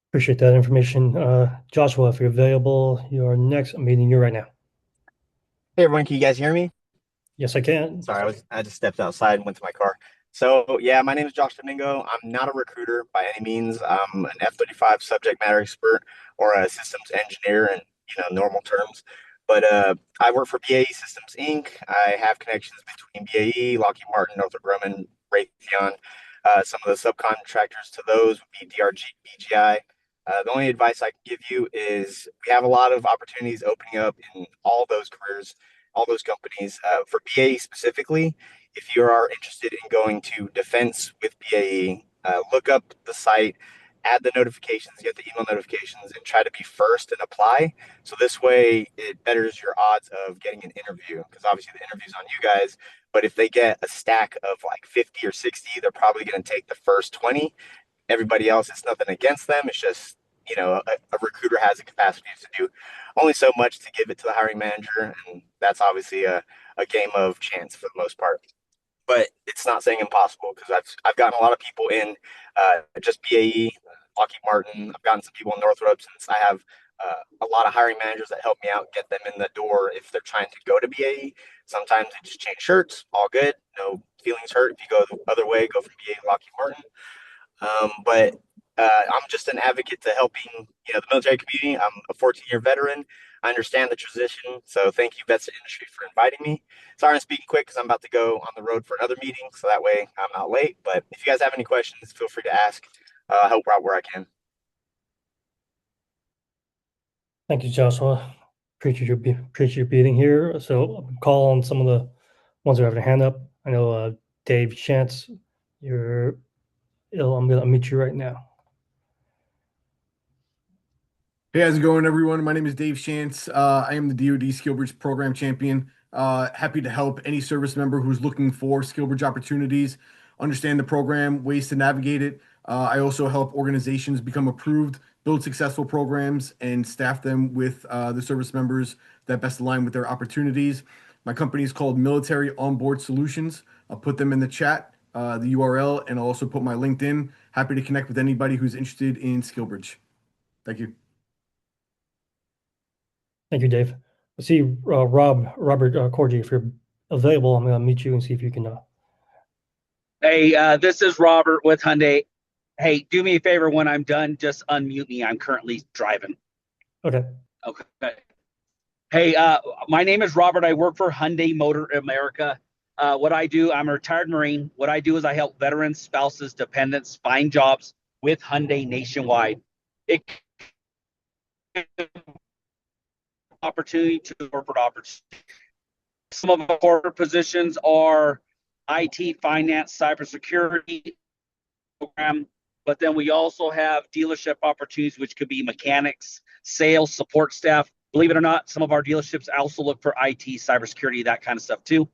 Appreciate that information. Joshua, if you're available, your next meeting you right now. Hey everyone, can you guys hear me? Yes, I can. Sorry, I just stepped outside and went to my car. So yeah, my name is Josh Domingo. I'm not a recruiter by any means. I'm an F-35 subject matter expert or a systems engineer in normal terms. But I work for BAE Systems Inc. I have connections between BAE, Lockheed Martin, Northrop Grumman, Raytheon. Some of the subcontractors to those would be DRG, BGI. The only advice I can give you is we have a lot of opportunities opening up in all those careers, all those companies. For BAE specifically, if you are interested in going to defense with BAE, look up the site, add the notifications, get the email notifications, and try to be first and apply. So this way it betters your odds of getting an interview, because obviously the interview's on you guys. But if they get a stack of like 50 or 60, they're probably going to take the first 20. Everybody else, it's nothing against them. It's just, a recruiter has a capacity to do only so much to give it to the hiring manager. And that's obviously a game of chance for the most part. But it's not saying impossible, because I've gotten a lot of people in just BAE, Lockheed Martin. I've gotten some people in Northrop, since I have a lot of hiring managers that help me out, get them in the door if they're trying to go to BAE. Sometimes they just change shirts, all good, no feelings hurt. If you go the other way, go from BAE to Lockheed Martin. But I'm just an advocate to helping, the military community. I'm a 14-year veteran. I understand the transition. So thank you, Vets to Industry, for inviting me. Sorry I'm speaking quick because I'm about to go on the road for another meeting. So that way I'm not late. But if you guys have any questions, feel free to ask. I'll help out where I can. Thank you, Joshua. Appreciate you being here. So I'll call on some of the ones who have their hand up. I know Dave Chance, you're ill. I'm going to unmute you right now. Hey, how's it going, everyone? My name is Dave Shantz. I am the DoD SkillBridge Program Champion. Happy to help any service member who's looking for SkillBridge opportunities, understand the program, ways to navigate it. I also help organizations become approved, build successful programs, and staff them with the service members that best align with their opportunities. My company is called Military Onboard Solutions. I'll put them in the chat, the URL, and I'll also put my LinkedIn. Happy to connect with anybody who's interested in SkillBridge. Thank you. Thank you, Dave. Let's see, Robert Corgi, if you're available, I'm going to meet you and see if you can. Hey, this is Robert with Hyundai. Hey, do me a favor when I'm done, just unmute me. I'm currently driving. Okay. Okay. Hey, my name is Robert. I work for Hyundai Motor America. What I do, I'm a retired Marine. What I do is I help veterans, spouses, dependents find jobs with Hyundai nationwide. It opportunity to corporate opportunity. Some of our corporate positions are IT, finance, cybersecurity program, but then we also have dealership opportunities, which could be mechanics, sales, support staff. Believe it or not, some of our dealerships also look for IT, cybersecurity, that kind of stuff too.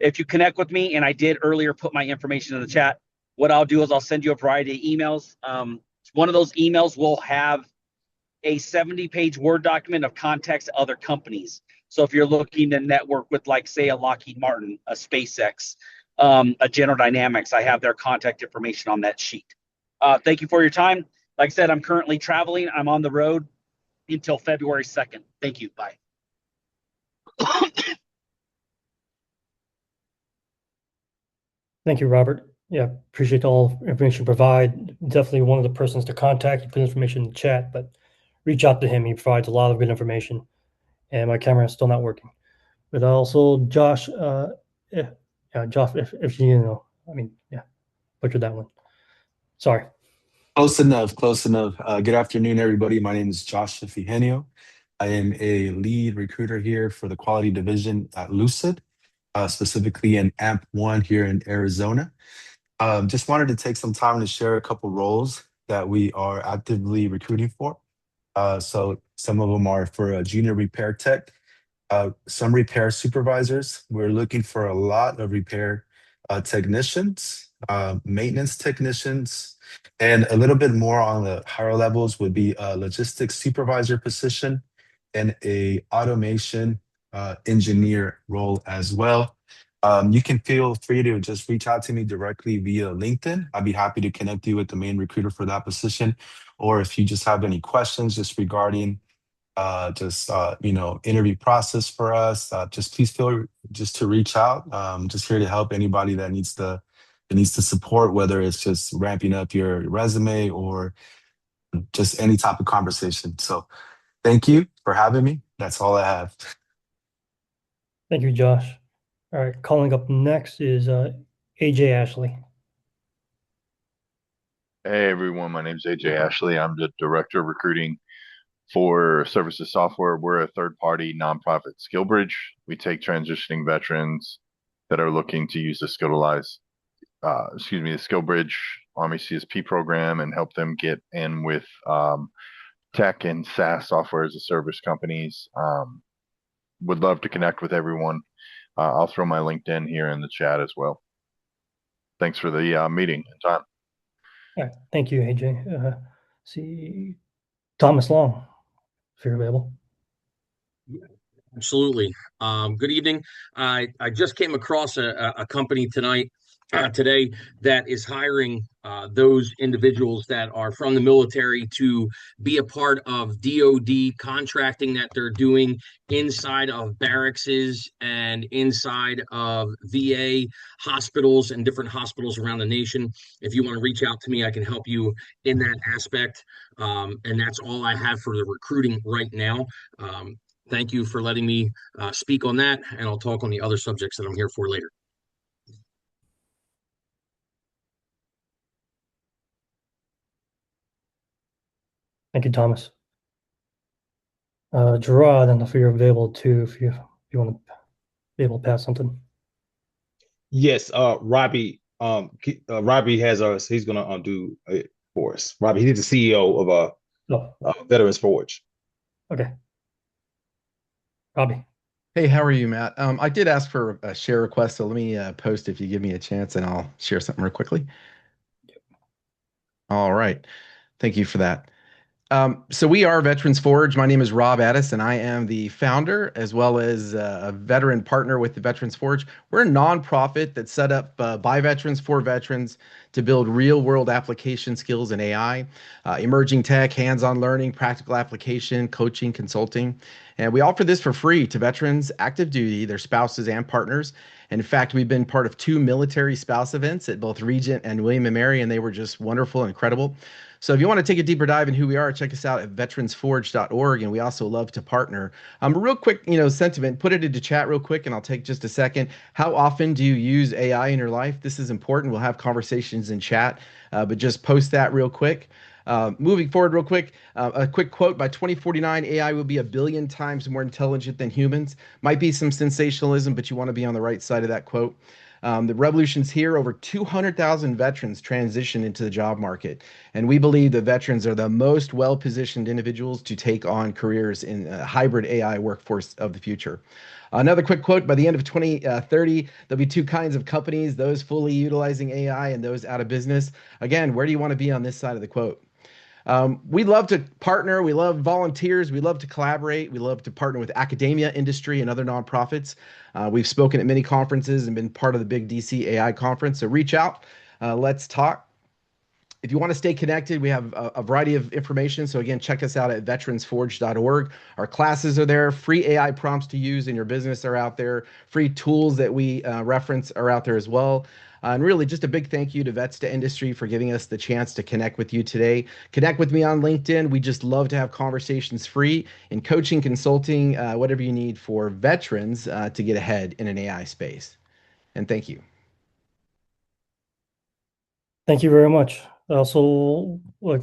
If you connect with me, and I did earlier put my information in the chat, what I'll do is I'll send you a variety of emails. One of those emails will have a 70-page Word document of contacts to other companies. So if you're looking to network with, like, say, a Lockheed Martin, a SpaceX, a General Dynamics, I have their contact information on that sheet. Thank you for your time. Like I said, I'm currently traveling. I'm on the road until February 2nd. Thank you. Bye. Thank you, Robert. Yeah, appreciate all information you provide. Definitely one of the persons to contact. You put information in the chat, but reach out to him. He provides a lot of good information. And my camera is still not working. But also, Josh, Josh, if you know, I mean, yeah, butchered that one. Sorry. Close enough, close enough. Good afternoon, everybody. My name is Josh Ifigenio. I am a lead recruiter here for the quality division at Lucid, specifically in AMP1 here in Arizona. Just wanted to take some time to share a couple roles that we are actively recruiting for. So some of them are for a junior repair tech, some repair supervisors. We're looking for a lot of repair technicians, maintenance technicians, and a little bit more on the higher levels would be a logistics supervisor position and a automation engineer role as well. You can feel free to just reach out to me directly via LinkedIn. I'd be happy to connect you with the main recruiter for that position. Or if you just have any questions just regarding interview process for us, just please feel just to reach out. Just here to help anybody that needs the support, whether it's just ramping up your resume or just any type of conversation. So thank you for having me. That's all I have. Thank you, Josh. All right, calling up next is AJ Ashley. Hey everyone, my name is AJ Ashley. I'm the director of recruiting for Services Software. We're a third-party nonprofit skill bridge. We take transitioning veterans that are looking to use the the skill bridge Army CSP program and help them get in with tech and SaaS software as a service companies. Would love to connect with everyone. I'll throw my LinkedIn here in the chat as well. Thanks for the meeting and time. All right, thank you, AJ. See, Thomas Long, if you're available. Absolutely. Good evening. I just came across a company today that is hiring those individuals that are from the military to be a part of DoD contracting that they're doing inside of barracks and inside of VA hospitals and different hospitals around the nation. If you want to reach out to me, I can help you in that aspect. And that's all I have for the recruiting right now. Thank you for letting me speak on that, and I'll talk on the other subjects that I'm here for later. Thank you, Thomas. Gerard, and if you're available too, if you want to be able to pass something. Yes, Robbie. Robbie has us. He's gonna do it for us. Robbie, he's the CEO of Veterans Forge. Okay. Robbie. Hey, how are you, Matt? I did ask for a share request, so let me post if you give me a chance, and I'll share something real quickly. All right. Thank you for that. So we are Veterans Forge. My name is Rob Addis, and I am the founder as well as a veteran partner with the Veterans Forge. We're a nonprofit that's set up by veterans for veterans to build real-world application skills in AI, emerging tech, hands-on learning, practical application, coaching, consulting. And we offer this for free to veterans active duty, their spouses, and partners. And in fact, we've been part of 2 military spouse events at both Regent and William & Mary, and they were just wonderful and incredible. So if you want to take a deeper dive in who we are, check us out at veteransforge.org. And we also love to partner. Real quick, sentiment, put it into chat real quick, and I'll take just a second. How often do you use AI in your life? This is important. We'll have conversations in chat, but just post that real quick. Moving forward real quick, a quick quote: by 2049, AI will be 1 billion times more intelligent than humans. Might be some sensationalism, but you want to be on the right side of that quote. The revolution's here. Over 200,000 veterans transition into the job market. And we believe that veterans are the most well-positioned individuals to take on careers in a hybrid AI workforce of the future. Another quick quote: by the end of 2030, there'll be 2 kinds of companies, those fully utilizing AI and those out of business. Again, where do you want to be on this side of the quote? We love to partner. We love volunteers. We love to collaborate. We love to partner with academia, industry, and other nonprofits. We've spoken at many conferences and been part of the big DC AI conference. So reach out. Let's talk. If you want to stay connected, we have a variety of information. So again, check us out at veteransforge.org. Our classes are there. Free AI prompts to use in your business are out there. Free tools that we reference are out there as well. And really just a big thank you to VETS2INDUSTRY for giving us the chance to connect with you today. Connect with me on LinkedIn. We just love to have conversations free in coaching, consulting, whatever you need for veterans to get ahead in an AI space. And thank you. Thank you very much. Also, like,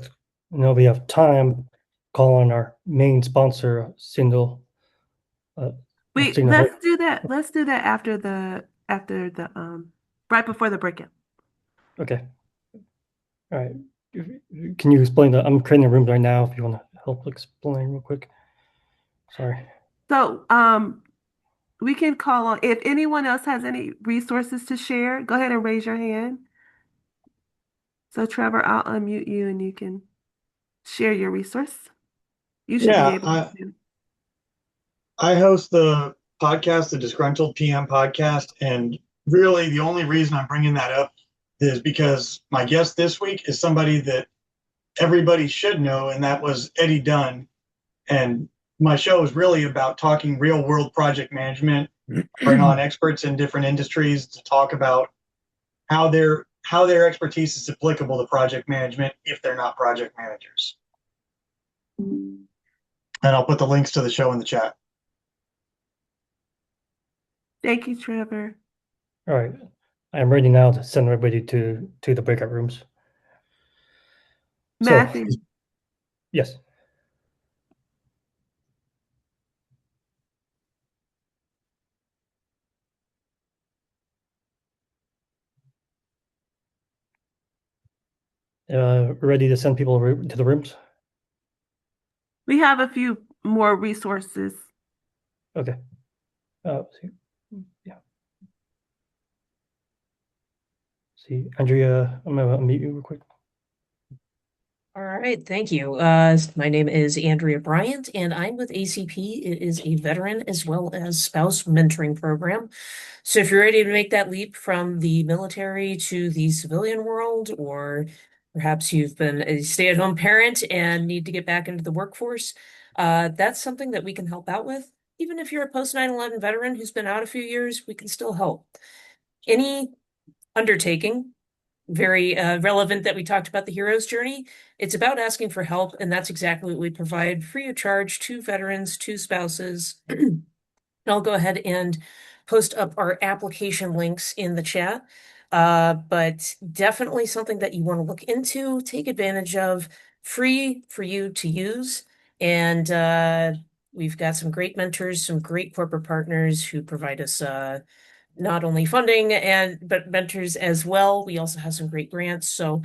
we have time, call on our main sponsor, Sindel. Wait, Signal let's Health. do that. Let's do that after the right before the break-in. Okay. All right. Can you explain that? I'm creating a room right now if you want to help explain real quick. Sorry. So we can call on if anyone else has any resources to share, go ahead and raise your hand. So Trevor, I'll unmute you and you can share your resource. You should be Yeah, able to. I host the podcast, the Disgruntled PM podcast, and really the only reason I'm bringing that up is because my guest this week is somebody that everybody should know, and that was Eddie Dunn. And my show is really about talking real world project management, bring on experts in different industries to talk about how their expertise is applicable to project management if they're not project managers. And I'll put the links to the show in the chat. Thank you, Trevor. All right. I'm ready now to send everybody to the breakout rooms. Matthew. So, yes. Ready to send people to the rooms? We have a few more resources. Okay. Yeah. See, Andrea, I'm going to unmute you real quick. All right, thank you. My name is Andrea Bryant, and I'm with ACP. It is a veteran as well as spouse mentoring program. So if you're ready to make that leap from the military to the civilian world, or perhaps you've been a stay-at-home parent and need to get back into the workforce, that's something that we can help out with. Even if you're a post 9/11 veteran who's been out a few years, we can still help. Any undertaking, very relevant that we talked about the hero's journey. It's about asking for help, and that's exactly what we provide free of charge to veterans, to spouses. And I'll go ahead and post up our application links in the chat. But definitely something that you want to look into, take advantage of, free for you to use. And we've got some great mentors, some great corporate partners who provide us not only funding but mentors as well. We also have some great grants. So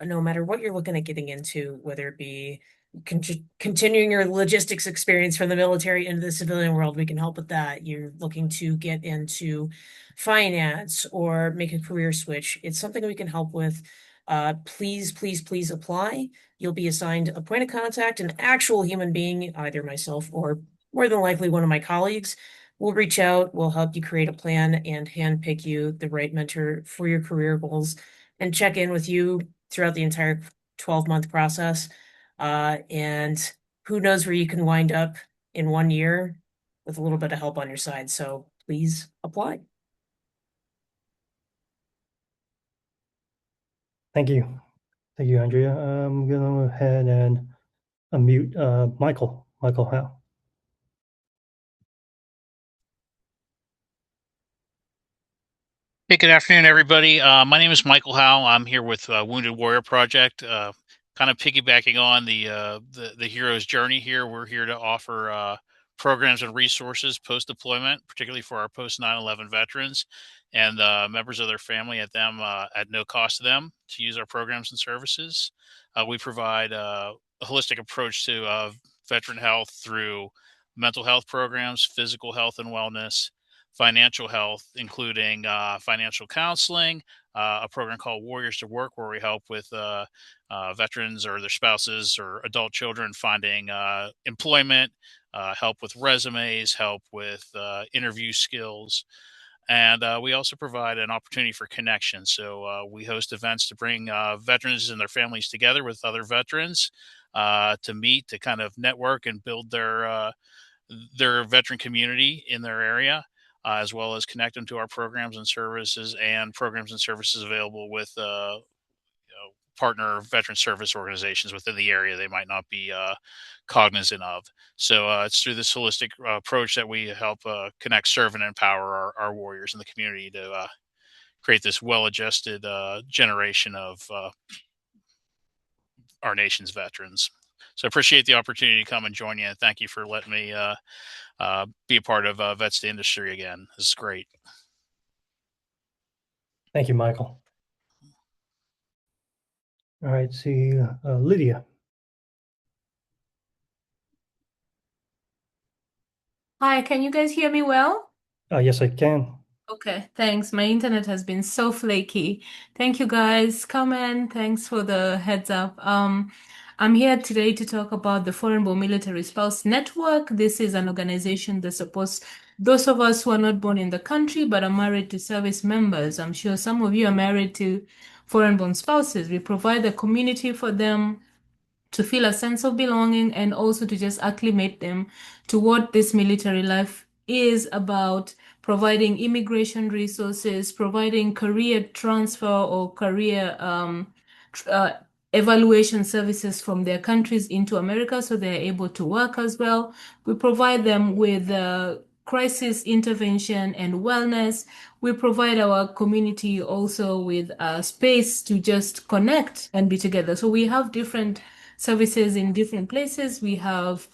no matter what you're looking at getting into, whether it be continuing your logistics experience from the military into the civilian world, we can help with that. You're looking to get into finance or make a career switch, it's something we can help with. Please, please, please apply. You'll be assigned a point of contact, an actual human being, either myself or more than likely one of my colleagues. We'll reach out, we'll help you create a plan and handpick you the right mentor for your career goals and check in with you throughout the entire 12-month process. And who knows where you can wind up in 1 year with a little bit of help on your side. So please apply. Thank you. Thank you, Andrea. I'm going to go ahead and unmute Michael. Michael Howe. Hey, good afternoon, everybody. My name is Michael Howe. I'm here with Wounded Warrior Project. Kind of piggybacking on the hero's journey here. We're here to offer programs and resources post-deployment, particularly for our post 9/11 veterans and members of their family at no cost to them to use our programs and services. We provide a holistic approach to veteran health through mental health programs, physical health and wellness, financial health, including financial counseling, a program called Warriors to Work, where we help with veterans or their spouses or adult children finding employment, help with resumes, help with interview skills. And we also provide an opportunity for connection. So we host events to bring veterans and their families together with other veterans to meet, to kind of network and build their veteran community in their area. As well as connect them to our programs and services available with partner veteran service organizations within the area they might not be cognizant of. So it's through this holistic approach that we help connect, serve, and empower our warriors in the community to create this well-adjusted generation of our nation's veterans. So I appreciate the opportunity to come and join you, and thank you for letting me be a part of Vets to Industry again. This is great. Thank you, Michael. All right, see Lydia. Hi, can you guys hear me well? Yes, I can. Okay, thanks. My internet has been so flaky. Thank you guys. Carmen, thanks for the heads up. I'm here today to talk about the Foreign Born Military Spouse Network. This is an organization that supports those of us who are not born in the country but are married to service members. I'm sure some of you are married to foreign born spouses. We provide a community for them to feel a sense of belonging and also to just acclimate them to what this military life is about, providing immigration resources, providing career transfer or career evaluation services from their countries into America so they're able to work as well. We provide them with crisis intervention and wellness. We provide our community also with a space to just connect and be together. So we have different services in different places. We have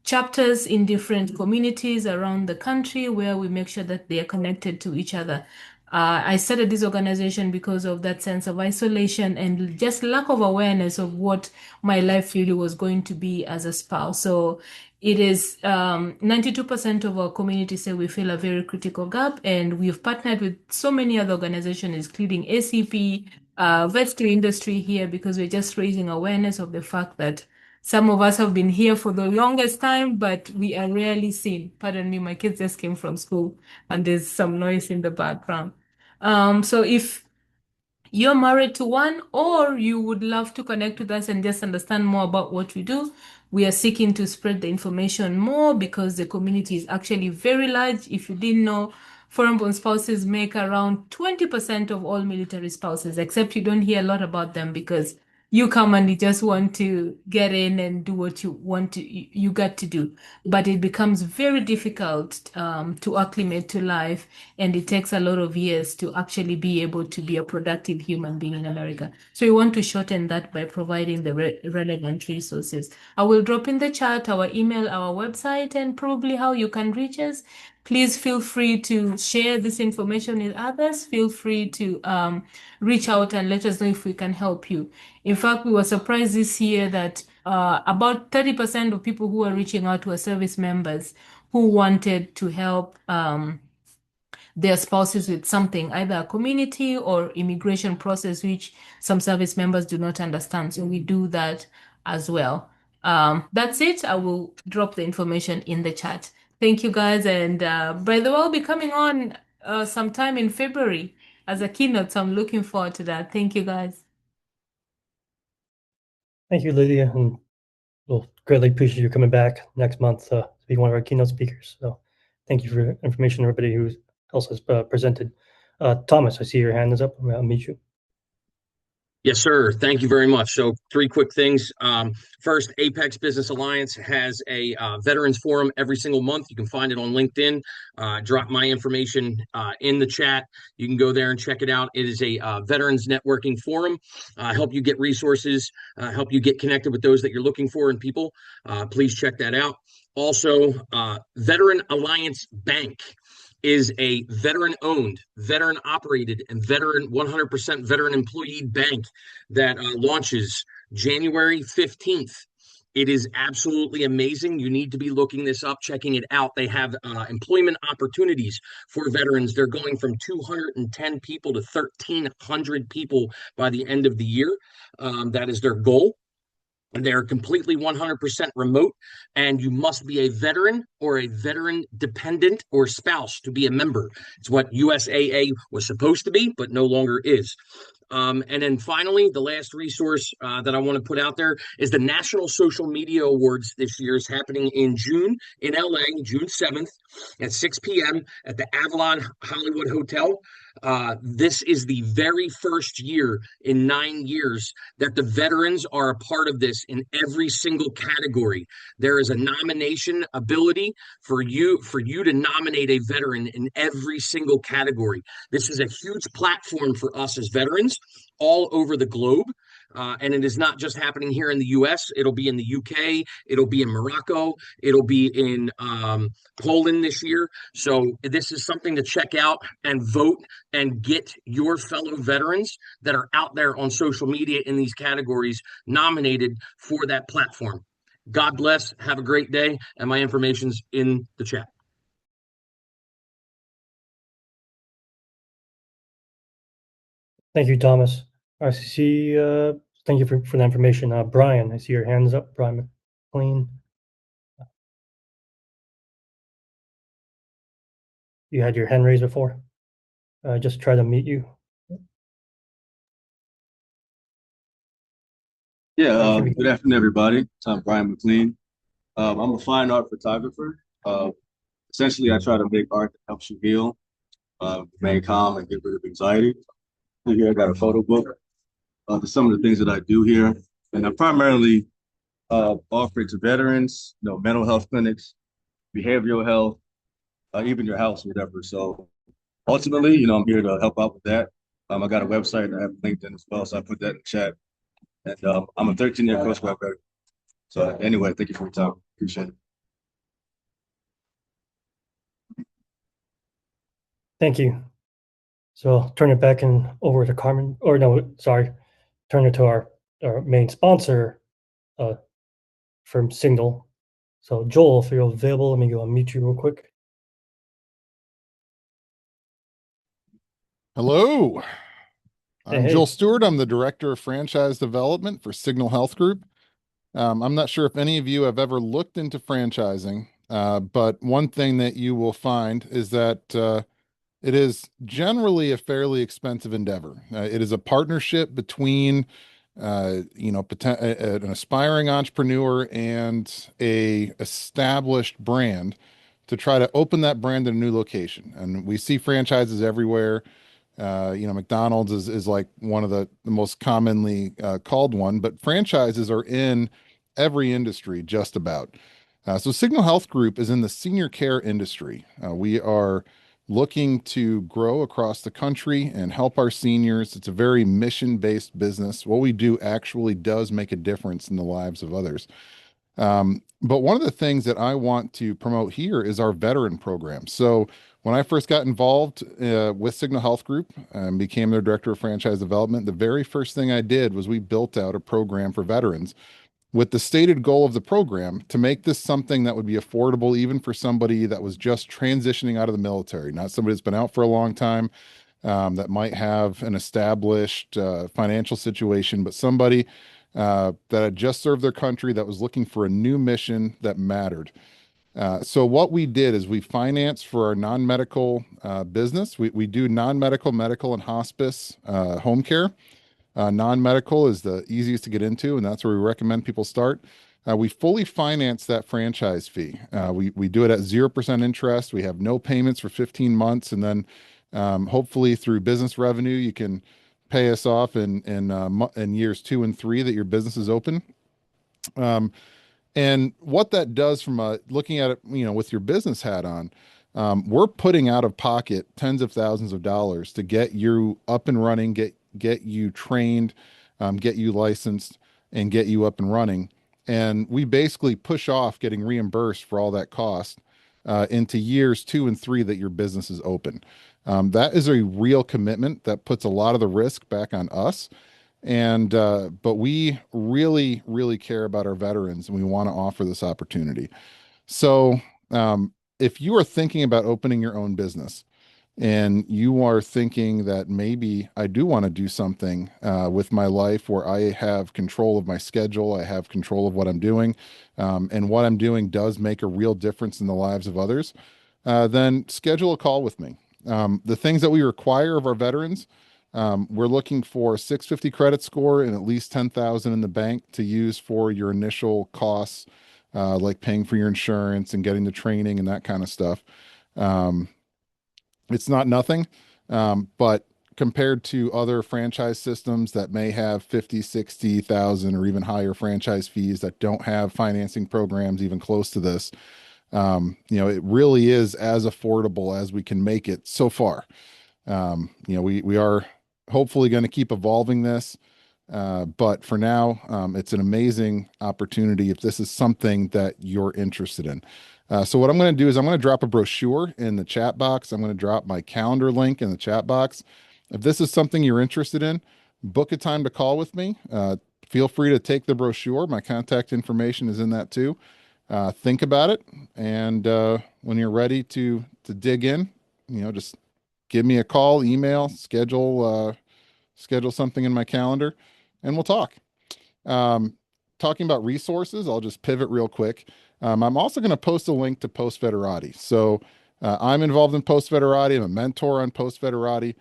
chapters in different communities around the country where we make sure that they are connected to each other. I started this organization because of that sense of isolation and just lack of awareness of what my life really was going to be as a spouse. So it is 92% of our community say we feel a very critical gap, and we've partnered with so many other organizations, including ACP, VETS2INDUSTRY here, because we're just raising awareness of the fact that some of us have been here for the longest time, but we are rarely seen. Pardon me, my kids just came from school and there's some noise in the background. So if you're married to one or you would love to connect with us and just understand more about what we do, we are seeking to spread the information more because the community is actually very large. If you didn't know, foreign born spouses make around 20% of all military spouses, except you don't hear a lot about them because you come and you just want to get in and do what you want to, you got to do. But it becomes very difficult to acclimate to life, and it takes a lot of years to actually be able to be a productive human being in America. So we want to shorten that by providing the relevant resources. I will drop in the chat our email, our website, and probably how you can reach us. Please feel free to share this information with others. Feel free to reach out and let us know if we can help you. In fact, we were surprised this year that about 30% of people who are reaching out were service members who wanted to help their spouses with something, either a community or immigration process, which some service members do not understand. So we do that as well. That's it. I will drop the information in the chat. Thank you, guys. And by the way, I'll be coming on sometime in February as a keynote. So I'm looking forward to that. Thank you, guys. Thank you, Lydia, and we'll greatly appreciate you coming back next month to be one of our keynote speakers. So thank you for your information, everybody who else has presented. Thomas, I see your hand is up. I'll meet you. Yes, sir. Thank you very much. So 3 quick things. First, Apex Business Alliance has a veterans forum every single month. You can find it on LinkedIn. Drop my information in the chat. You can go there and check it out. It is a veterans networking forum. Help you get resources, help you get connected with those that you're looking for and people. Please check that out. Also, Veteran Alliance Bank is a veteran-owned, veteran-operated, and 100% veteran employee bank that launches January 15th. It is absolutely amazing. You need to be looking this up, checking it out. They have employment opportunities for veterans. They're going from 210 people to 1,300 people by the end of the year. That is their goal. They're completely 100% remote, and you must be a veteran or a veteran dependent or spouse to be a member. It's what USAA was supposed to be, but no longer is. And then finally, the last resource that I want to put out there is the National Social Media Awards this year is happening in June in LA, June 7th at 6 p.m. at the Avalon Hollywood Hotel. This is the very first year in 9 years that the veterans are a part of this in every single category. There is a nomination ability for you to nominate a veteran in every single category. This is a huge platform for us as veterans all over the globe. And it is not just happening here in the US, it'll be in the UK, it'll be in Morocco, it'll be in Poland this year. So this is something to check out and vote and get your fellow veterans that are out there on social media in these categories nominated for that platform. God bless. Have a great day. And my information's in the chat. Thank you, Thomas. I see. Thank you for the information. Brian, I see your hands up. Brian McLean. You had your hand raised before. Just try to mute you. Yeah, good afternoon, everybody. I'm Brian McLean. I'm a fine art photographer. Essentially, I try to make art that helps you heal, remain calm, and get rid of anxiety. Here, I got a photo book. Some of the things that I do here, and I primarily offer it to veterans, mental health clinics, behavioral health, even your house, whatever. So ultimately, I'm here to help out with that. I got a website and I have LinkedIn as well, so I put that in the chat. And I'm a 13-year Coast Guard veteran. So anyway, thank you for your time. Appreciate it. Thank you. So I'll turn it back over to Carmen, or no, sorry, turn it to our main sponsor from Signal. So Joel, if you're available, let me go unmute you real quick. Hello. I'm Joel Stewart. I'm the Director of Franchise Development for Signal Health Group. I'm not sure if any of you have ever looked into franchising, but one thing that you will find is that it is generally a fairly expensive endeavor. It is a partnership between, an aspiring entrepreneur and a established brand to try to open that brand in a new location. And we see franchises everywhere. McDonald's is like one of the most commonly called one, but franchises are in every industry just about. So Signal Health Group is in the senior care industry. We are looking to grow across the country and help our seniors. It's a very mission-based business. What we do actually does make a difference in the lives of others. But one of the things that I want to promote here is our veteran program. So when I first got involved with Signal Health Group and became their director of franchise development, the very first thing I did was we built out a program for veterans with the stated goal of the program to make this something that would be affordable even for somebody that was just transitioning out of the military, not somebody that's been out for a long time, that might have an established financial situation, but somebody that had just served their country that was looking for a new mission that mattered. So what we did is we financed for our non-medical business. We do non-medical, medical, and hospice home care. Non-medical is the easiest to get into, and that's where we recommend people start. We fully finance that franchise fee. We do it at 0% interest. We have no payments for 15 months, and then hopefully through business revenue, you can pay us off in years 2 and 3 that your business is open. And what that does from looking at it, with your business hat on, we're putting out of pocket tens of thousands of dollars to get you up and running, get you trained, get you licensed, and get you up and running. And we basically push off getting reimbursed for all that cost into years 2 and 3 that your business is open. That is a real commitment that puts a lot of the risk back on us. But we really, really care about our veterans, and we want to offer this opportunity. So if you are thinking about opening your own business and you are thinking that maybe I do want to do something with my life where I have control of my schedule, I have control of what I'm doing, and what I'm doing does make a real difference in the lives of others, then schedule a call with me. The things that we require of our veterans, we're looking for a 650 credit score and at least 10,000 in the bank to use for your initial costs, like paying for your insurance and getting the training and that kind of stuff. It's not nothing, but compared to other franchise systems that may have 50, 60,000 or even higher franchise fees that don't have financing programs even close to this, it really is as affordable as we can make it so far. We are hopefully going to keep evolving this. But for now, it's an amazing opportunity if this is something that you're interested in. So what I'm going to do is I'm going to drop a brochure in the chat box. I'm going to drop my calendar link in the chat box. If this is something you're interested in, book a time to call with me. Feel free to take the brochure. My contact information is in that too. Think about it, and when you're ready to dig in, just give me a call, email, schedule something in my calendar, and we'll talk. Um, Talking about resources, I'll just pivot real quick. I'm also going to post a link to Post Federati. So I'm involved in Post Federati. I'm a mentor on Post Federati.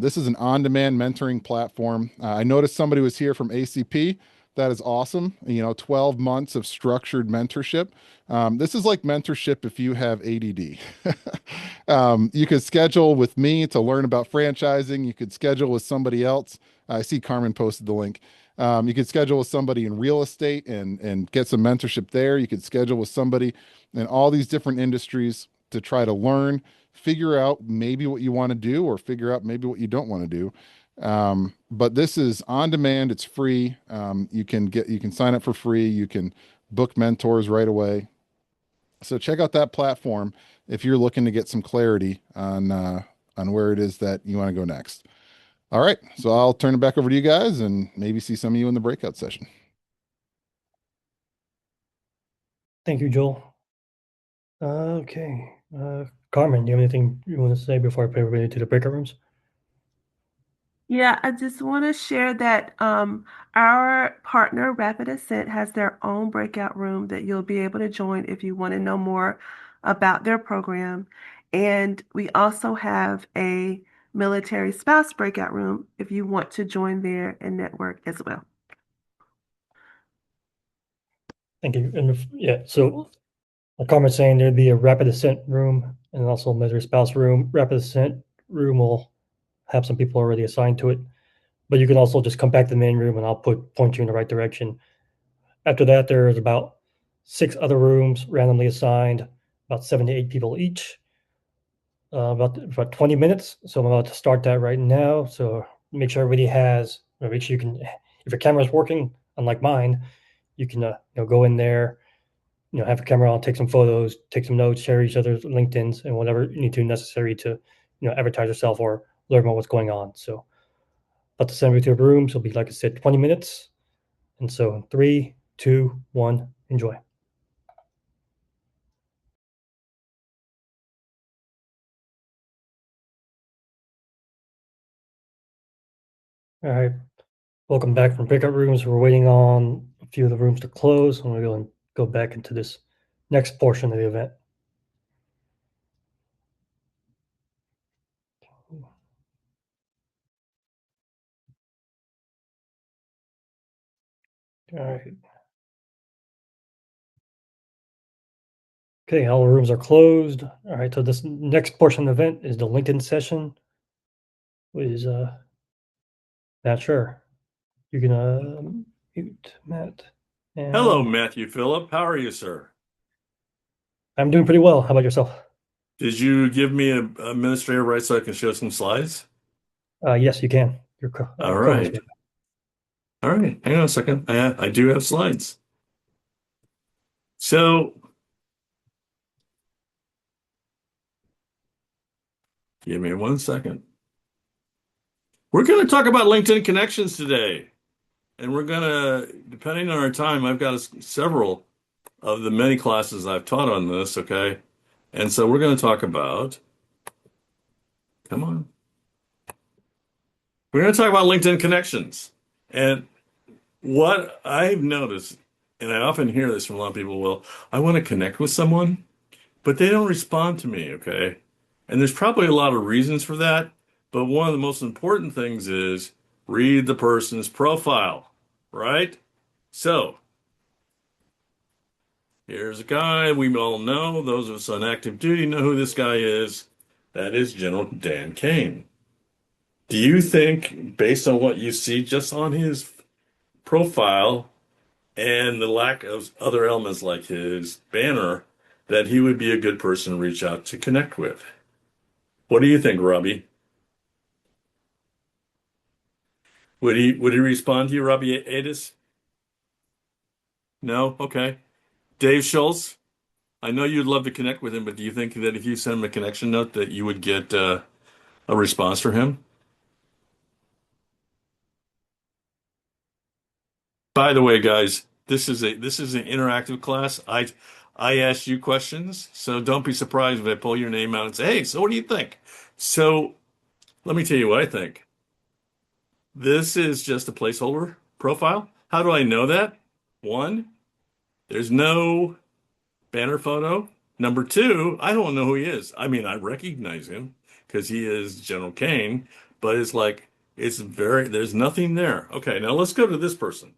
This is an on-demand mentoring platform. I noticed somebody was here from ACP. That is awesome. 12 months of structured mentorship. This is like mentorship if you have ADD. You could schedule with me to learn about franchising. You could schedule with somebody else. I see Carmen posted the link. You could schedule with somebody in real estate and get some mentorship there. You could schedule with somebody in all these different industries to try to learn, figure out maybe what you want to do or figure out maybe what you don't want to do. But this is on demand. It's free. You can sign up for free. You can book mentors right away. So check out that platform if you're looking to get some clarity on where it is that you want to go next. All right, so I'll turn it back over to you guys and maybe see some of you in the breakout session. Thank you, Joel. Okay. Carmen, do you have anything you want to say before I put everybody to the breakout rooms? Yeah, I just want to share that our partner, Rapid Ascent, has their own breakout room that you'll be able to join if you want to know more about their program. And we also have a military spouse breakout room if you want to join there and network as well. Thank you. And so like Carmen's saying, there'd be a Rapid Ascent room and also a military spouse room. Rapid Ascent room will have some people already assigned to it, but you can also just come back to the main room and I'll point you in the right direction. After that, there's about 6 other rooms randomly assigned, about 7 to 8 people each, about 20 minutes. So I'm about to start that right now. So make sure everybody make sure you can, if your camera's working, unlike mine, you can go in there, have a camera on, take some photos, take some notes, share each other's LinkedIn's and whatever you need to necessary to, advertise yourself or learn about what's going on. So about to send everybody to a room. So it'll be, like I said, 20 minutes. And so in 3, 2, 1, enjoy. All right. Welcome back from pickup rooms. We're waiting on a few of the rooms to close. I'm going to go back into this next portion of the event. All right. Okay, all the rooms are closed. All right, so this next portion of the event is the LinkedIn session. Is Matt Sure. You can mute Matt. And Hello, Matthew Phillip. How are you, sir? I'm doing pretty well. How about yourself? Did you give me an administrative right so I can show some slides? Yes, you can. All right. All right. Hang on a second. I do have slides. So, give me 1 second. We're going to talk about LinkedIn connections today. And we're going to, depending on our time, I've got several of the many classes I've taught on this, okay? And so we're going to talk about, come on. We're going to talk about LinkedIn connections. And what I've noticed, and I often hear this from a lot of people, well, I want to connect with someone, but they don't respond to me, okay? And there's probably a lot of reasons for that, but one of the most important things is read the person's profile, right? So, here's a guy we all know. Those of us on active duty know who this guy is. That is General Dan Kane. Do you think, based on what you see just on his profile and the lack of other elements like his banner, that he would be a good person to reach out to connect with? What do you think, Robbie? Would he respond to you, Robbie Adis? No? Okay. Dave Schultz, I know you'd love to connect with him, but do you think that if you send him a connection note that you would get a response from him? By the way, guys, this is an interactive class. I ask you questions, so don't be surprised if I pull your name out and say, "Hey, so what do you think?" So let me tell you what I think. This is just a placeholder profile. How do I know that? One, there's no banner photo. Number two, I don't know who he is. I mean, I recognize him because he is General Kane, but it's like there's nothing there. Okay, now let's go to this person.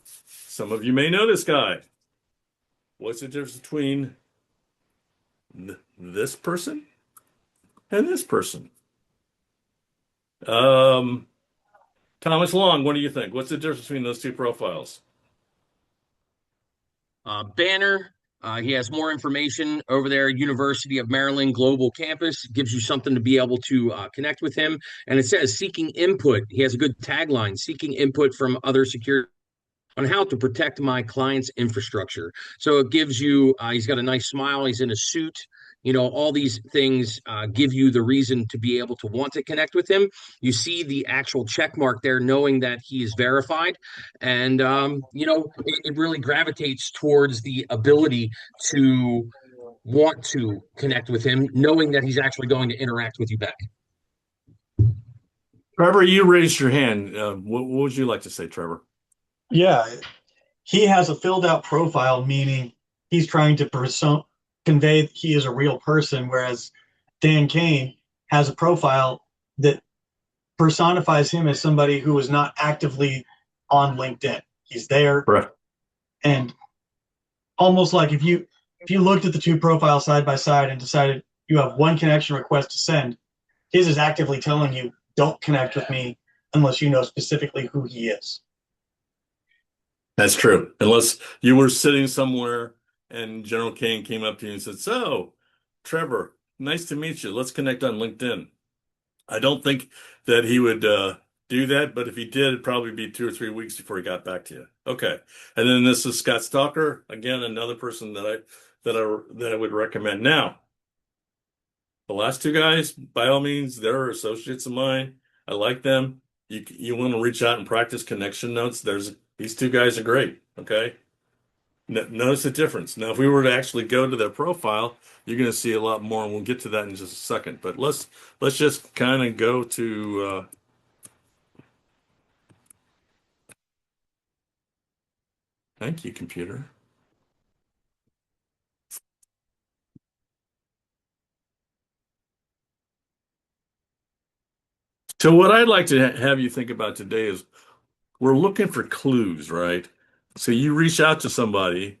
Some of you may know this guy. What's the difference between this person and this person? Thomas Long, what do you think? What's the difference between those two profiles? Banner. He has more information over there. University of Maryland Global Campus gives you something to be able to connect with him. And it says seeking input. He has a good tagline, seeking input from other security on how to protect my client's infrastructure. So it gives you, he's got a nice smile, he's in a suit. You know, all these things give you the reason to be able to want to connect with him. You see the actual check mark there, knowing that he is verified. And, it really gravitates towards the ability to want to connect with him, knowing that he's actually going to interact with you back. Trevor, you raised your hand. What would you like to say, Trevor? Yeah, he has a filled out profile, meaning he's trying to convey he is a real person, whereas Dan Kane has a profile that personifies him as somebody who is not actively on LinkedIn. He's there. Right. And almost like if you looked at the two profiles side by side and decided you have one connection request to send, his is actively telling you, don't connect with me unless you know specifically who he is. That's true. Unless you were sitting somewhere and General Kane came up to you and said, "So, Trevor, nice to meet you. Let's connect on LinkedIn." I don't think that he would do that, but if he did, it'd probably be 2 or 3 weeks before he got back to you. Okay. And then this is Scott Stalker, again, another person that I would recommend. Now, the last two guys, by all means, they're associates of mine. I like them. You want to reach out and practice connection notes. These two guys are great. Okay. Notice the difference. Now, if we were to actually go to their profile, you're going to see a lot more, and we'll get to that in just a second. But let's just kind of go to thank you, computer. So what I'd like to have you think about today is we're looking for clues, right? So you reach out to somebody.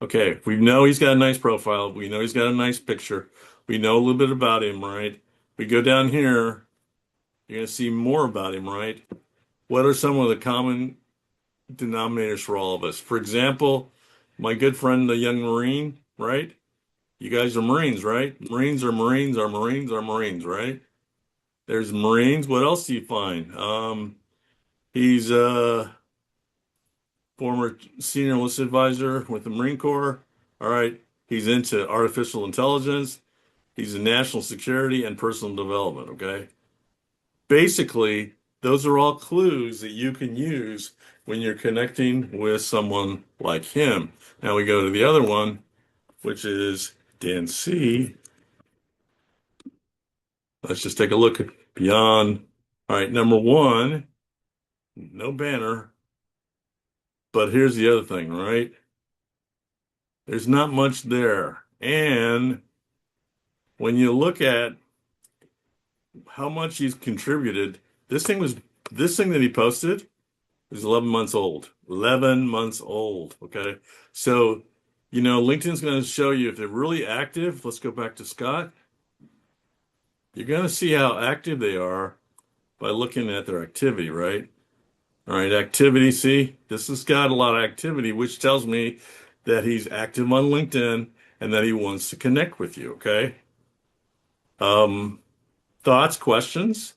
Okay, we know he's got a nice profile. We know he's got a nice picture. We know a little bit about him, right? We go down here, you're going to see more about him, right? What are some of the common denominators for all of us? For example, my good friend, the young Marine, right? You guys are Marines, right? Marines are Marines are Marines are Marines, right? There's Marines. What else do you find? He's a former senior enlisted advisor with the Marine Corps. All right. He's into artificial intelligence. He's in national security and personal development. Okay. Basically, those are all clues that you can use when you're connecting with someone like him. Now we go to the other one, which is Dan C. Let's just take a look at beyond. All right, number one, no banner. But here's the other thing, right? There's not much there. And when you look at how much he's contributed, this thing that he posted is 11 months old. 11 months old. Okay. So, LinkedIn's going to show you if they're really active. Let's go back to Scott. You're going to see how active they are by looking at their activity, right? All right, activity. See, this has got a lot of activity, which tells me that he's active on LinkedIn and that he wants to connect with you. Okay. Thoughts, questions?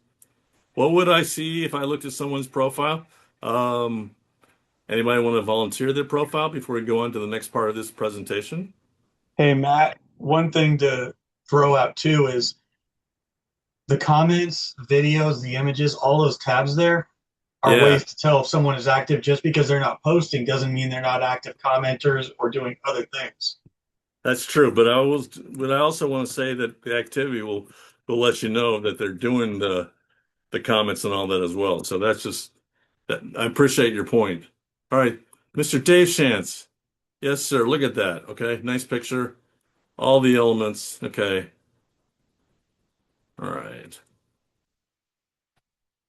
What would I see if I looked at someone's profile? Anybody want to volunteer their profile before we go on to the next part of this presentation? Hey, Matt, one thing to throw out too is the comments, videos, the images, all those tabs there are Yeah, ways to tell if someone is active. Just because they're not posting doesn't mean they're not active commenters or doing other things. that's true. But I also want to say that the activity will let you know that they're doing the comments and all that as well. So that's just that. I appreciate your point. All right, Mr. Dave Shantz. Yes, sir. Look at that. Okay, nice picture. All the elements. Okay. All right.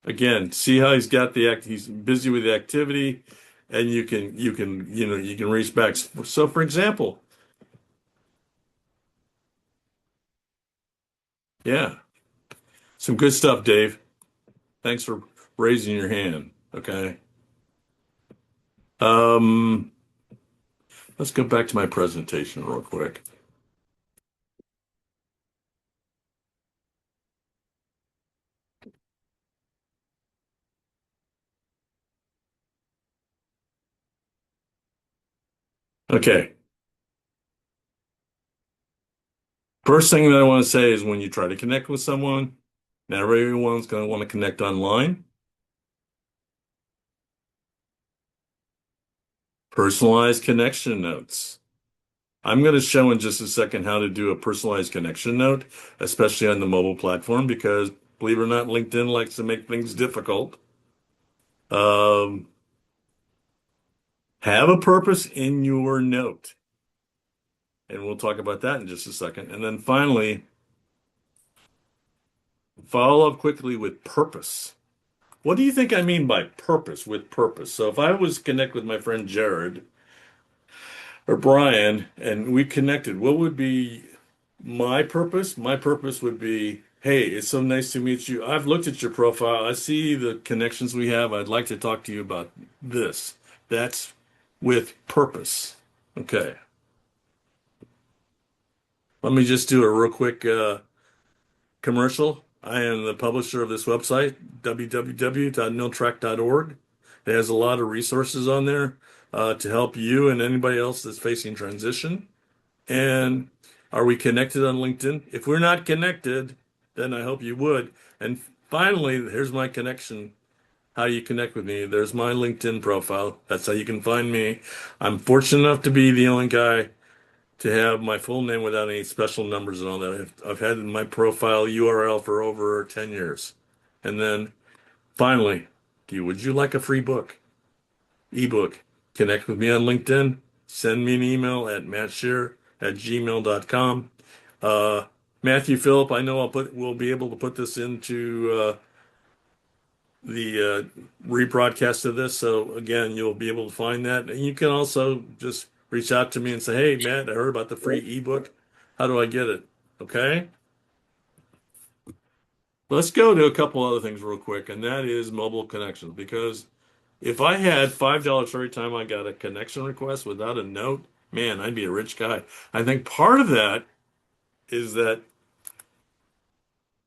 Again, see how he's got he's busy with the activity, and you can reach back. So for example, yeah, some good stuff, Dave. Thanks for raising your hand. Okay. Um, let's go back to my presentation real quick. Okay. First thing that I want to say is when you try to connect with someone, not everyone's going to want to connect online. Personalized connection notes. I'm going to show in just a second how to do a personalized connection note, especially on the mobile platform, because believe it or not, LinkedIn likes to make things difficult. Um, have a purpose in your note. And we'll talk about that in just a second. And then finally, follow up quickly with purpose. What do you think I mean by purpose with purpose? So if I was connect with my friend Jared or Brian and we connected, what would be my purpose? My purpose would be, hey, it's so nice to meet you. I've looked at your profile. I see the connections we have. I'd like to talk to you about this. That's with purpose. Okay. Let me just do a real quick commercial. I am the publisher of this website, www.miltrack.org. It has a lot of resources on there to help you and anybody else that's facing transition. And are we connected on LinkedIn? If we're not connected, then I hope you would. And finally, here's my connection, how you connect with me. There's my LinkedIn profile. That's how you can find me. I'm fortunate enough to be the only guy to have my full name without any special numbers and all that. I've had my profile URL for over 10 years. And then finally, would you like a free book? Ebook. Connect with me on LinkedIn. Send me an email at mattshear@gmail.com. Matthew Phillip, I know we'll be able to put this into the rebroadcast of this. So again, you'll be able to find that. And you can also just reach out to me and say, hey, Matt, I heard about the free ebook. How do I get it? Okay. Let's go to a couple other things real quick, and that is mobile connections. Because if I had $5 every time I got a connection request without a note, man, I'd be a rich guy. I think part of that is that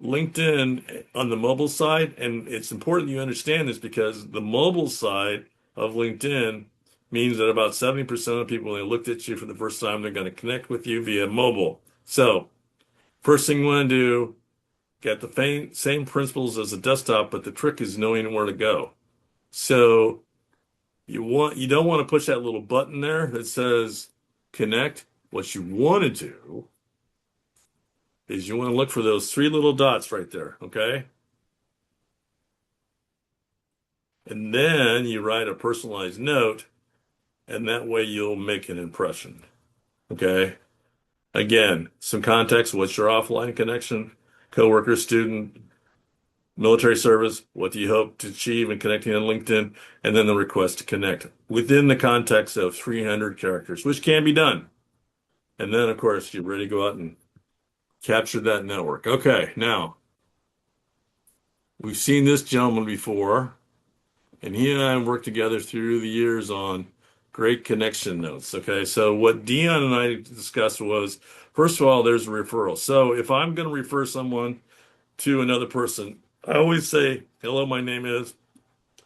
LinkedIn on the mobile side, and it's important you understand this because the mobile side of LinkedIn means that about 70% of people, when they looked at you for the first time, they're going to connect with you via mobile. So, first thing you want to do, get the same principles as a desktop, but the trick is knowing where to go. So, you don't want to push that little button there that says connect. What you want to do is you want to look for those three little dots right there, okay? And then you write a personalized note, and that way you'll make an impression. Okay? Again, some context. What's your offline connection? Coworker, student, military service. What do you hope to achieve in connecting on LinkedIn? And then the request to connect within the context of 300 characters, which can be done. And then, of course, you're ready to go out and capture that network. Okay, now, we've seen this gentleman before. And he and I worked together through the years on Great connection notes. Okay, so what Dion and I discussed was, first of all, there's a referral. So if I'm going to refer someone to another person, I always say, hello, my name is,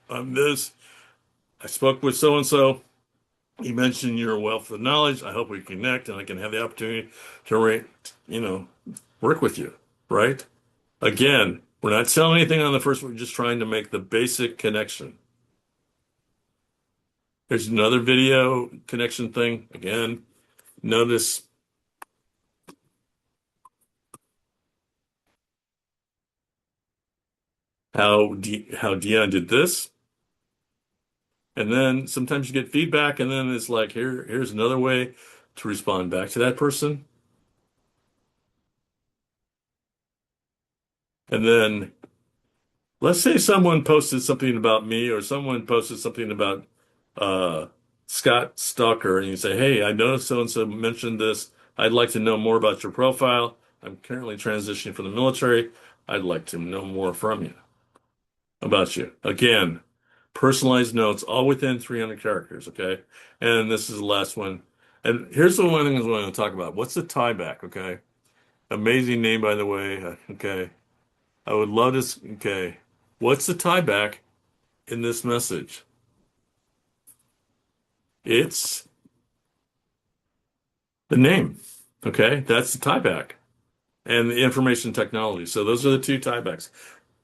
I'm this. I spoke with so and so. You mentioned your wealth of knowledge. I hope we connect and I can have the opportunity to, work with you, right? Again, we're not selling anything on the first, we're just trying to make the basic connection. There's another video connection thing. Again, notice how Dion did this. And then sometimes you get feedback, and then it's like, here's another way to respond back to that person. And then let's say someone posted something about me, or someone posted something about Scott Stalker, and you say, hey, I noticed so-and-so mentioned this. I'd like to know more about your profile. I'm currently transitioning from the military. I'd like to know more from you about you. Again, personalized notes, all within 300 characters, okay? And this is the last one. And here's the one thing I want to talk about. What's the tie back, okay? Amazing name, by the way, okay? I would love to, okay. What's the tie back in this message? It's the name, okay? That's the tie back. And the information technology. So those are the two tiebacks.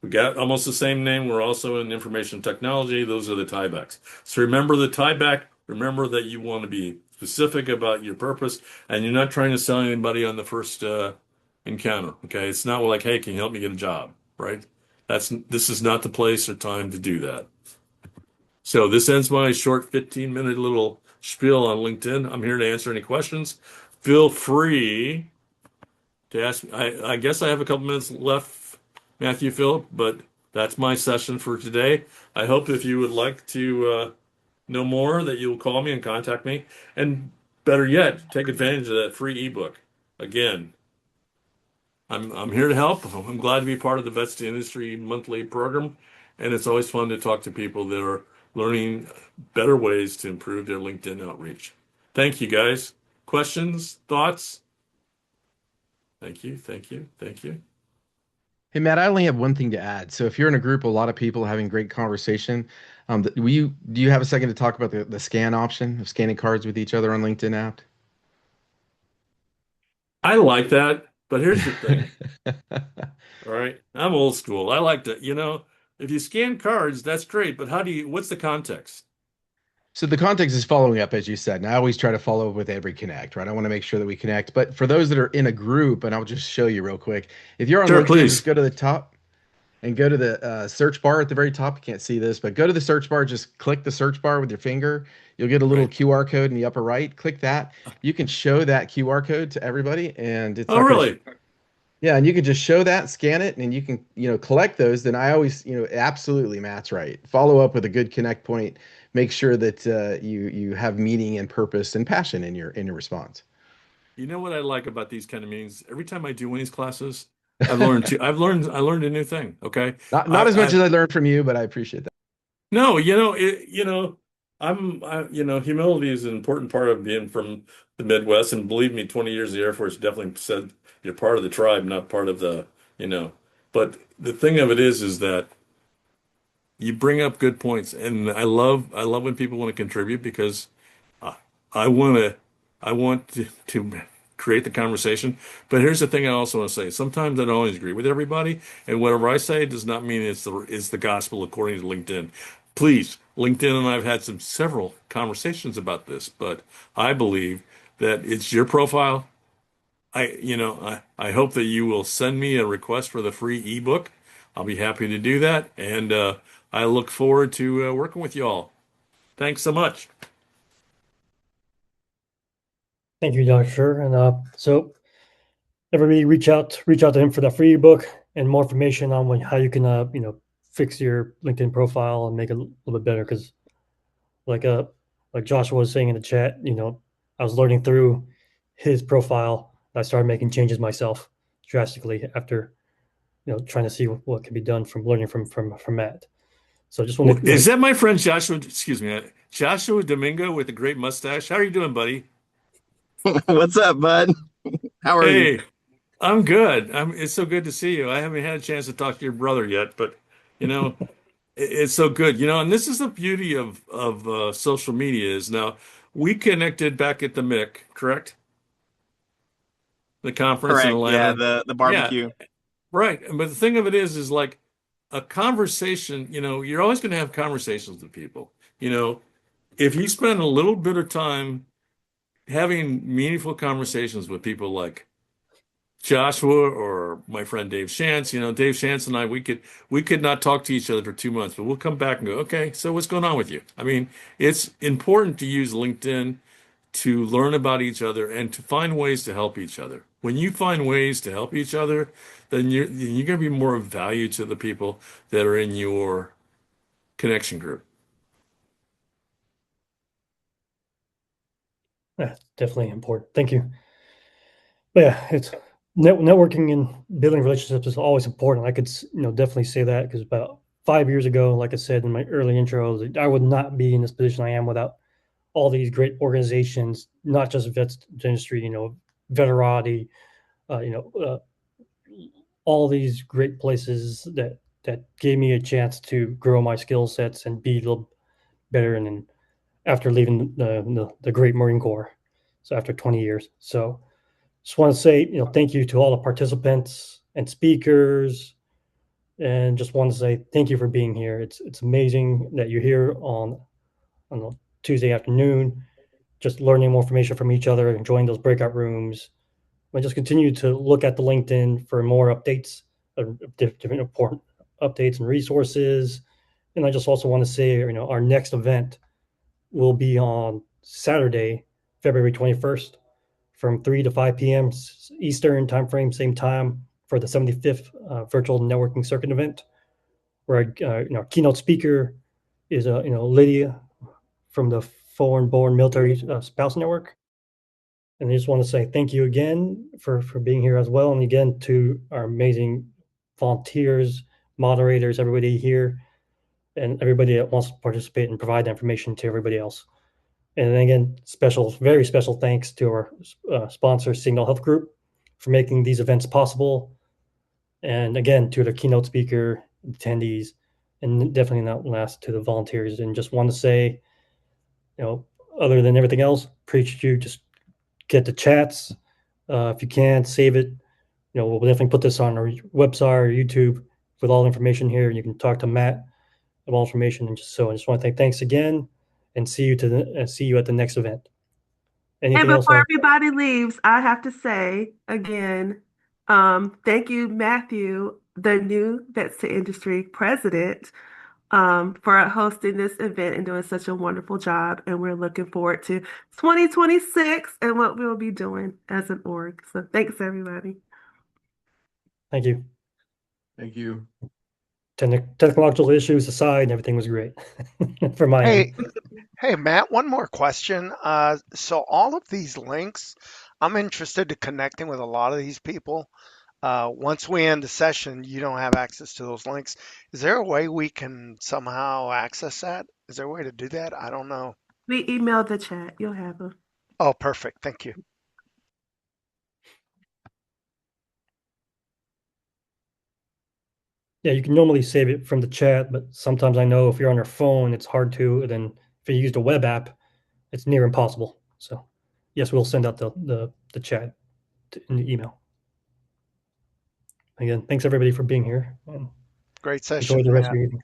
We got almost the same name. We're also in information technology. Those are the tiebacks. So remember the tieback. Remember that you want to be specific about your purpose, and you're not trying to sell anybody on the first encounter. Okay, it's not like, hey, can you help me get a job? Right? This is not the place or time to do that. So this ends my short 15-minute little spiel on LinkedIn. I'm here to answer any questions. Feel free to ask. I guess I have a couple minutes left, Matthew Phillip, but that's my session for today. I hope if you would like to know more that you'll call me and contact me. And better yet, take advantage of that free ebook. Again, I'm here to help. I'm glad to be part of the Vets to Industry monthly program. And it's always fun to talk to people that are learning better ways to improve their LinkedIn outreach. Thank you, guys. Questions, thoughts? Thank you, thank you, thank you. Hey Matt, I only have one thing to add. So if you're in a group, a lot of people having great conversation, do you have a second to talk about the scan option of scanning cards with each other on LinkedIn app? I like that, but here's the thing. All right, I'm old school. I like to, if you scan cards, that's great, but what's the context? So the context is following up, as you said, and I always try to follow up with every connect, right? I want to make sure that we connect. But for those that are in a group, and I'll just show you real quick, if you're on Sure, LinkedIn, please. just go to the top and go to the search bar at the very top. You can't see this, but go to the search bar, just click the search bar with your finger. You'll get a little QR code in the upper right. Click that. You can show that QR code to everybody, and it's Oh, not gonna really? yeah, and you can just show that, scan it, and you can, collect those. Then I always, absolutely, Matt's right. Follow up with a good connect point. Make sure that you have meaning and purpose and passion in your response. You know what I like about these kind of meetings? Every time I do one of these classes, I learned a new thing. Okay. Not as much as I learned from you, but I appreciate that. No, humility is an important part of being from the Midwest. And believe me, 20 years of the Air Force definitely said you're part of the tribe, not part of you know. But the thing of it is that you bring up good points, and I love when people want to contribute because I, I want to I want to create the conversation. But here's the thing I also want to say. Sometimes I don't always agree with everybody, and whatever I say does not mean it's the gospel according to LinkedIn. Please, LinkedIn and I have had several conversations about this, but I believe that it's your profile. I hope that you will send me a request for the free ebook. I'll be happy to do that, and I look forward to working with you all. Thanks so much. Thank you, Doctor. And so everybody reach out to him for the free ebook and more information on how you can fix your LinkedIn profile and make it a little bit better. Because like Joshua was saying in the chat, I was learning through his profile. I started making changes myself drastically after trying to see what can be done from learning from Matt. So I just want to. Is that my friend Joshua? Excuse me, Joshua Domingo with a great mustache. How are you doing, buddy? What's up, bud? How are you? Hey, I'm good. It's so good to see you. I haven't had a chance to talk to your brother yet, but you know, it's so good. And this is the beauty of social media is now we connected back at the MIC, correct? The conference in Correct. Yeah, Atlanta. the Yeah, barbecue. right. But the thing of it is like a conversation, you're always going to have conversations with people. If you spend a little bit of time having meaningful conversations with people like Joshua or my friend Dave Shantz, Dave Shantz and I, we could not talk to each other for 2 months, but we'll come back and go, okay, so what's going on with you? I mean, it's important to use LinkedIn to learn about each other and to find ways to help each other. When you find ways to help each other, then you're going to be more of value to the people that are in your connection group. Yeah, definitely important. Thank you. But yeah, it's networking and building relationships is always important. I could definitely say that because about 5 years ago, like I said in my early intro, I would not be in this position I am without all these great organizations, not just vets industry, Veterati, all these great places that gave me a chance to grow my skill sets and be a little better. And then after leaving the great Marine Corps, so after 20 years, so just want to say thank you to all the participants and speakers, and just want to say thank you for being here. It's amazing that you're here on a Tuesday afternoon, just learning more information from each other, enjoying those breakout rooms. I just continue to look at the LinkedIn for more updates, different important updates and resources. And I just also want to say, our next event will be on Saturday, February 21st, from 3 to 5 p.m. Eastern time frame, same time for the 75th virtual networking circuit event, where our keynote speaker is Lydia from the Foreign Born Military Spouse Network. And I just want to say thank you again for being here as well. And again, to our amazing volunteers, moderators, everybody here, and everybody that wants to participate and provide the information to everybody else. And then again, very special thanks to our sponsor, Signal Health Group, for making these events possible. And again, to the keynote speaker, attendees, and definitely not last to the volunteers. And just want to say, other than everything else, appreciate you. Just get the chats. If you can, save it. We'll definitely put this on our website or YouTube with all the information here. You can talk to Matt of all information. And I just want to say thanks again, and see you at the next event. Anything And else? before everybody leaves, I have to say again, thank you, Matthew, the new VETS2INDUSTRY president, for hosting this event and doing such a wonderful job. And we're looking forward to 2026 and what we'll be doing as an org. So thanks, everybody. Thank you. Thank you. Technological issues aside, everything was great for my end. Hey, Matt, one more question. So all of these links, I'm interested in connecting with a lot of these people. Once we end the session, you don't have access to those links. Is there a way we can somehow access that? Is there a way to do that? I don't know. We emailed the chat. You'll have them. Oh, perfect. Thank you. Yeah, you can normally save it from the chat, but sometimes I know if you're on your phone, it's hard to. And then if you used a web app, it's near impossible. So yes, we'll send out the chat in the email. Again, thanks everybody for being here. Great session. Enjoy the rest of your evening.